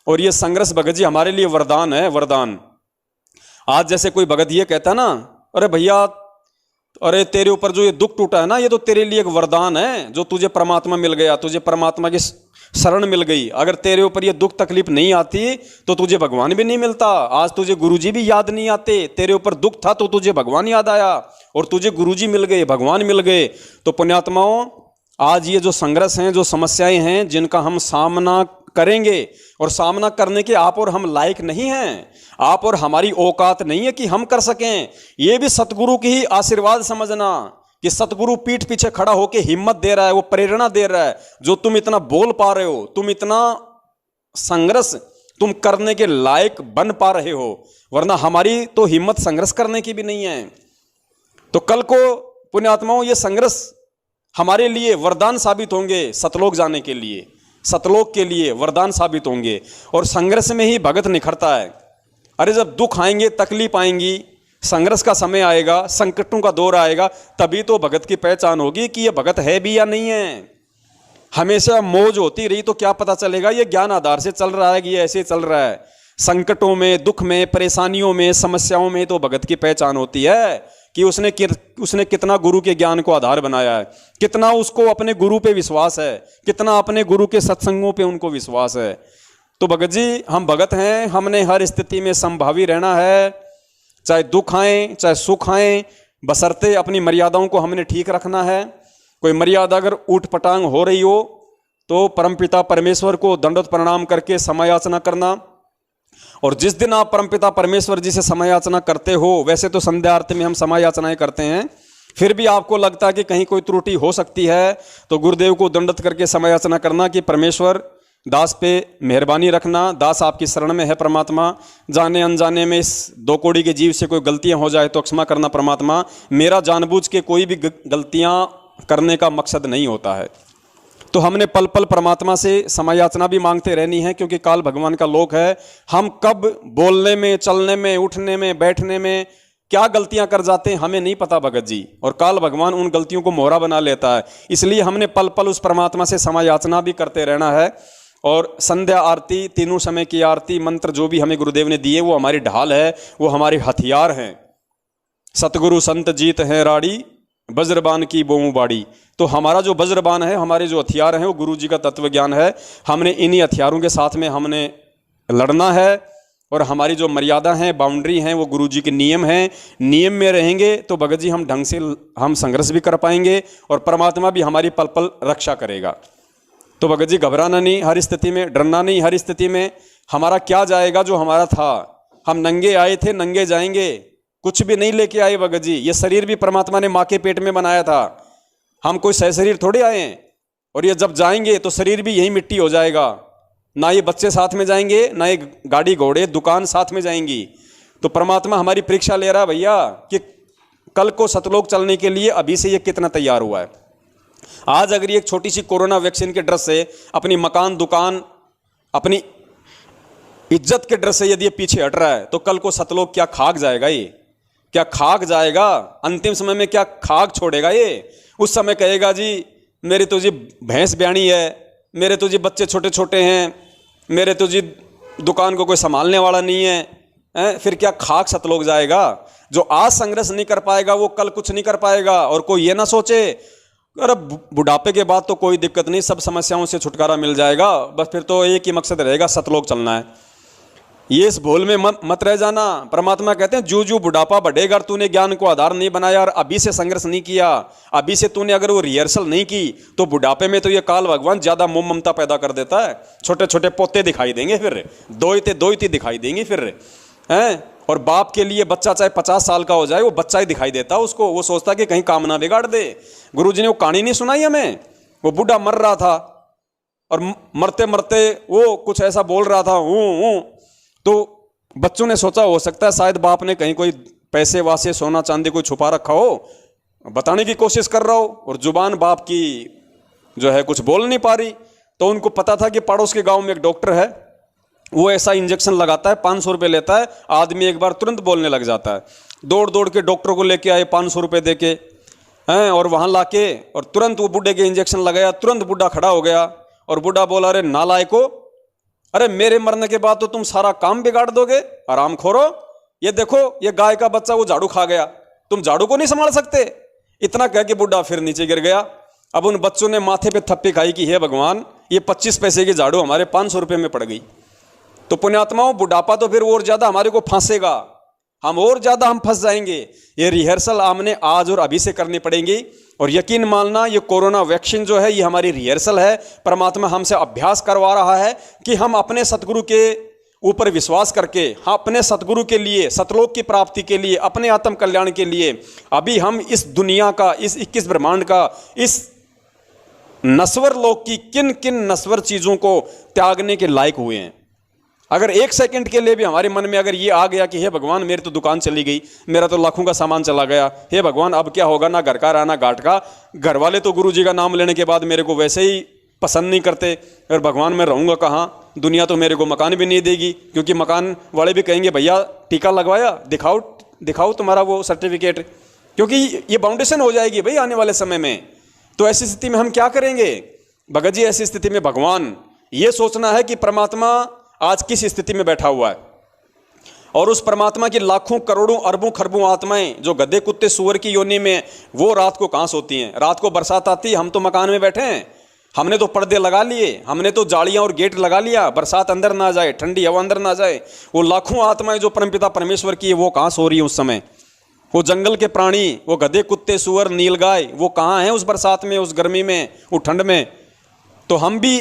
और ये संघर्ष भगत जी हमारे लिए वरदान है, वरदान। आज जैसे कोई भगत ये कहता ना, अरे भैया, अरे तेरे ऊपर जो ये दुख टूटा है ना, ये तो तेरे लिए एक वरदान है, जो तुझे परमात्मा मिल गया, तुझे परमात्मा की शरण मिल गई। अगर तेरे ऊपर ये दुख तकलीफ नहीं आती तो तुझे भगवान भी नहीं मिलता। आज तुझे गुरुजी भी याद नहीं आते, तेरे ऊपर दुख था तो तुझे भगवान याद आया और तुझे गुरुजी मिल गए, भगवान मिल गए। तो पुण्यात्माओं, आज ये जो संघर्ष हैं, जो समस्याएं हैं, जिनका हम सामना करेंगे, और सामना करने के आप और हम लायक नहीं हैं, आप और हमारी औकात नहीं है कि हम कर सकें। ये भी सतगुरु की ही आशीर्वाद समझना कि सतगुरु पीठ पीछे खड़ा होकर हिम्मत दे रहा है, वो प्रेरणा दे रहा है, जो तुम इतना बोल पा रहे हो, तुम इतना संघर्ष तुम करने के लायक बन पा रहे हो, वरना हमारी तो हिम्मत संघर्ष करने की भी नहीं है। तो कल को पुण्यात्माओं ये संघर्ष हमारे लिए वरदान साबित होंगे, सतलोक जाने के लिए, सतलोक के लिए वरदान साबित होंगे। और संघर्ष में ही भगत निखरता है। अरे जब दुख आएंगे, तकलीफ आएंगी, संघर्ष का समय आएगा, संकटों का दौर आएगा, तभी तो भगत की पहचान होगी कि ये भगत है भी या नहीं है। हमेशा मौज होती रही तो क्या पता चलेगा ये ज्ञान आधार से चल रहा है कि ये ऐसे चल रहा है। संकटों में, दुख में, परेशानियों में, समस्याओं में तो भगत की पहचान होती है कि उसने कितना गुरु के ज्ञान को आधार बनाया है, कितना उसको अपने गुरु पे विश्वास है, कितना अपने गुरु के सत्संगों पे उनको विश्वास है। तो भगत जी हम भगत हैं, हमने हर स्थिति में संभावी रहना है, चाहे दुख आए चाहे सुख आए, बशर्ते अपनी मर्यादाओं को हमने ठीक रखना है। कोई मर्यादा अगर ऊट पटांग हो रही हो तो परमपिता परमेश्वर को दंडवत प्रणाम करके समयाचना करना। और जिस दिन आप परमपिता परमेश्वर जी से समयाचना करते हो, वैसे तो संध्या आरती में हम समयाचनाएं करते हैं, फिर भी आपको लगता है कि कहीं कोई त्रुटि हो सकती है तो गुरुदेव को दंडवत करके समयाचना करना कि परमेश्वर दास पे मेहरबानी रखना, दास आपकी शरण में है परमात्मा, जाने अनजाने में इस दो कौड़ी के जीव से कोई गलतियां हो जाए तो क्षमा करना परमात्मा, मेरा जानबूझ के कोई भी गलतियां करने का मकसद नहीं होता है। तो हमने पल पल परमात्मा से समयाचना भी मांगते रहनी है, क्योंकि काल भगवान का लोक है। हम कब बोलने में, चलने में, उठने में, बैठने में क्या गलतियां कर जाते हैं हमें नहीं पता भगत जी, और काल भगवान उन गलतियों को मोहरा बना लेता है। इसलिए हमने पल पल उस परमात्मा से समयाचना भी करते रहना है। और संध्या आरती, तीनों समय की आरती, मंत्र जो भी हमें गुरुदेव ने दिए वो हमारी ढाल है, वो हमारे हथियार हैं। सतगुरु संत जीत है राड़ी, वज्रबान की बोमू बाड़ी। तो हमारा जो वज्रबान है, हमारे जो हथियार हैं, वो गुरु जी का तत्व ज्ञान है। हमने इन्हीं हथियारों के साथ में हमने लड़ना है, और हमारी जो मर्यादा हैं, बाउंड्री हैं, वो गुरु जी के नियम हैं। नियम में रहेंगे तो भगत जी हम ढंग से हम संघर्ष भी कर पाएंगे, और परमात्मा भी हमारी पल पल रक्षा करेगा। तो भगत जी घबराना नहीं हर स्थिति में, डरना नहीं हर स्थिति में। हमारा क्या जाएगा जो हमारा था, हम नंगे आए थे नंगे जाएंगे, कुछ भी नहीं लेके आए भगत जी। ये शरीर भी परमात्मा ने माँ के पेट में बनाया था, हम कोई सह शरीर थोड़े आए हैं। और ये जब जाएंगे तो शरीर भी यही मिट्टी हो जाएगा, ना ये बच्चे साथ में जाएंगे, ना ये गाड़ी घोड़े दुकान साथ में जाएंगी। तो परमात्मा हमारी परीक्षा ले रहा है भैया कि कल को सतलोक चलने के लिए अभी से ये कितना तैयार हुआ है। आज अगर ये एक छोटी सी कोरोना वैक्सीन के डर से अपनी मकान दुकान, अपनी इज्जत के डर से यदि ये पीछे हट रहा है, तो कल को सतलोक क्या खाक जाएगा? ये क्या खाक जाएगा? अंतिम समय में क्या खाक छोड़ेगा ये? उस समय कहेगा जी मेरी तो जी भैंस ब्याणी है, मेरे तो जी बच्चे छोटे छोटे हैं, मेरे तो जी दुकान को कोई संभालने वाला नहीं है, फिर क्या खाक सतलोक जाएगा? जो आज संघर्ष नहीं कर पाएगा वो कल कुछ नहीं कर पाएगा। और कोई ये ना सोचे अरे बुढ़ापे के बाद तो कोई दिक्कत नहीं, सब समस्याओं से छुटकारा मिल जाएगा, बस फिर तो एक ही मकसद रहेगा सतलोक चलना है। ये इस भूल में मत रह जाना। परमात्मा कहते हैं जू जू बुढ़ापा बढ़ेगा, तूने ज्ञान को आधार नहीं बनाया और अभी से संघर्ष नहीं किया, अभी से तूने अगर वो रिहर्सल नहीं की, तो बुढ़ापे में तो ये काल भगवान ज्यादा मोह ममता पैदा कर देता है। छोटे छोटे पोते दिखाई देंगे, फिर दोइते दिखाई देंगी फिर, हैं। और बाप के लिए बच्चा चाहे 50 साल का हो जाए, वो बच्चा ही दिखाई देता उसको, वो सोचता कि कहीं काम ना बिगाड़ दे। गुरुजी ने वो कहानी नहीं सुनाई हमें, वो बूढ़ा मर रहा था और मरते मरते वो कुछ ऐसा बोल रहा था हूं, तो बच्चों ने सोचा हो सकता है शायद बाप ने कहीं कोई पैसे वासे सोना चांदी कोई छुपा रखा हो, बताने की कोशिश कर रहा हो और जुबान बाप की जो है कुछ बोल नहीं पा रही। तो उनको पता था कि पड़ोस के गांव में एक डॉक्टर है, वो ऐसा इंजेक्शन लगाता है, 500 रुपये लेता है, आदमी एक बार तुरंत बोलने लग जाता है। दौड़ दौड़ के डॉक्टर को लेके आए 500 रुपये दे के हैं, और वहाँ लाके और तुरंत वो बूढ़े के इंजेक्शन लगाया। तुरंत बूढ़ा खड़ा हो गया और बूढ़ा बोला, अरे नालायको, अरे मेरे मरने के बाद तो तुम सारा काम बिगाड़ दोगे, आराम खोरो। ये देखो, ये गाय का बच्चा वो झाड़ू खा गया, तुम झाड़ू को नहीं संभाल सकते। इतना कह के बूढ़ा फिर नीचे गिर गया। अब उन बच्चों ने माथे पे थप्पी खाई कि हे भगवान, ये 25 पैसे की झाड़ू हमारे 500 रुपये में पड़ गई। तो पुण्यात्माओं, बुढ़ापा तो फिर और ज्यादा हमारे को फांसेगा, हम और ज्यादा हम फंस जाएंगे। ये रिहर्सल हमने आज और अभी से करनी पड़ेगी। और यकीन मानना, ये कोरोना वैक्सीन जो है ये हमारी रिहर्सल है। परमात्मा हमसे अभ्यास करवा रहा है कि हम अपने सतगुरु के ऊपर विश्वास करके, हम अपने सतगुरु के लिए, सतलोक की प्राप्ति के लिए, अपने आत्म कल्याण के लिए अभी हम इस दुनिया का, इस 21 ब्रह्मांड का, इस नश्वर लोक की किन किन नश्वर चीजों को त्यागने के लायक हुए हैं। अगर 1 सेकंड के लिए भी हमारे मन में अगर ये आ गया कि हे भगवान, मेरी तो दुकान चली गई, मेरा तो लाखों का सामान चला गया, हे भगवान अब क्या होगा, ना घर का रहा ना घाट का, घर वाले तो गुरु जी का नाम लेने के बाद मेरे को वैसे ही पसंद नहीं करते, और भगवान मैं रहूँगा कहाँ, दुनिया तो मेरे को मकान भी नहीं देगी, क्योंकि मकान वाले भी कहेंगे भैया टीका लगवाया, दिखाओ दिखाओ तुम्हारा वो सर्टिफिकेट, क्योंकि ये बाउंडेशन हो जाएगी भाई आने वाले समय में। तो ऐसी स्थिति में हम क्या करेंगे भगत जी? ऐसी स्थिति में भगवान ये सोचना है कि परमात्मा आज किस स्थिति में बैठा हुआ है, और उस परमात्मा की लाखों करोड़ों अरबों खरबों आत्माएं जो गधे कुत्ते सुअर की योनि में, वो रात को कहाँ सोती हैं? रात को बरसात आती है, हम तो मकान में बैठे हैं, हमने तो पर्दे लगा लिए, हमने तो जालियां और गेट लगा लिया, बरसात अंदर ना जाए, ठंडी हवा अंदर ना जाए। वो लाखों आत्माएं जो परमपिता परमेश्वर की है, वो कहाँ सो रही है उस समय? वो जंगल के प्राणी, वो गधे कुत्ते सुअर नीलगाय, वो कहाँ हैं उस बरसात में, उस गर्मी में, उस ठंड में? तो हम भी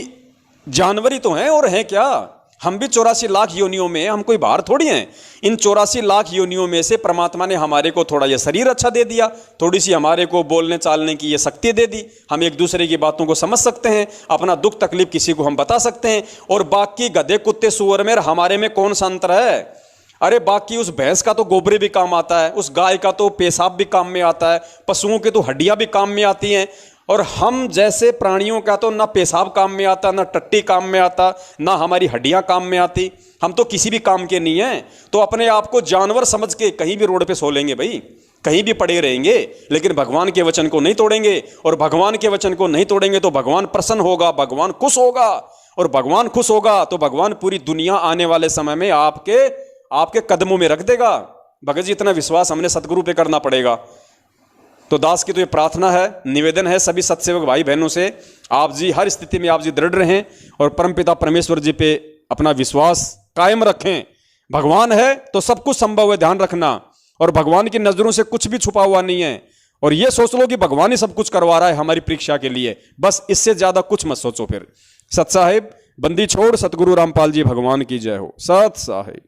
जानवर ही तो हैं, और हैं क्या? हम भी 84 लाख योनियों में, हम कोई बाहर थोड़ी हैं। इन 84 लाख योनियों में से परमात्मा ने हमारे को थोड़ा ये शरीर अच्छा दे दिया, थोड़ी सी हमारे को बोलने चालने की ये शक्ति दे दी, हम एक दूसरे की बातों को समझ सकते हैं, अपना दुख तकलीफ किसी को हम बता सकते हैं। और बाकी गधे कुत्ते सुअर में हमारे में कौन सा अंतर है? अरे बाकी उस भैंस का तो गोबरे भी काम आता है, उस गाय का तो पेशाब भी काम में आता है, पशुओं की तो हड्डियां भी काम में आती हैं, और हम जैसे प्राणियों का तो ना पेशाब काम में आता, ना टट्टी काम में आता, ना हमारी हड्डियां काम में आती, हम तो किसी भी काम के नहीं हैं। तो अपने आप को जानवर समझ के कहीं भी रोड पे सो लेंगे भाई, कहीं भी पड़े रहेंगे, लेकिन भगवान के वचन को नहीं तोड़ेंगे। और भगवान के वचन को नहीं तोड़ेंगे तो भगवान प्रसन्न होगा, भगवान खुश होगा, और भगवान खुश होगा तो भगवान पूरी दुनिया आने वाले समय में आपके कदमों में रख देगा। भगत जी, इतना विश्वास हमने सतगुरु पे करना पड़ेगा। तो दास की तो ये प्रार्थना है, निवेदन है सभी सत्सेवक भाई बहनों से, आप जी हर स्थिति में आप जी दृढ़ रहें और परमपिता परमेश्वर जी पे अपना विश्वास कायम रखें। भगवान है तो सब कुछ संभव है, ध्यान रखना, और भगवान की नजरों से कुछ भी छुपा हुआ नहीं है। और ये सोच लो कि भगवान ही सब कुछ करवा रहा है हमारी परीक्षा के लिए, बस इससे ज्यादा कुछ मत सोचो। फिर सत साहिब, बंदी छोड़, सतगुरु रामपाल जी भगवान की जय हो। सत साहिब।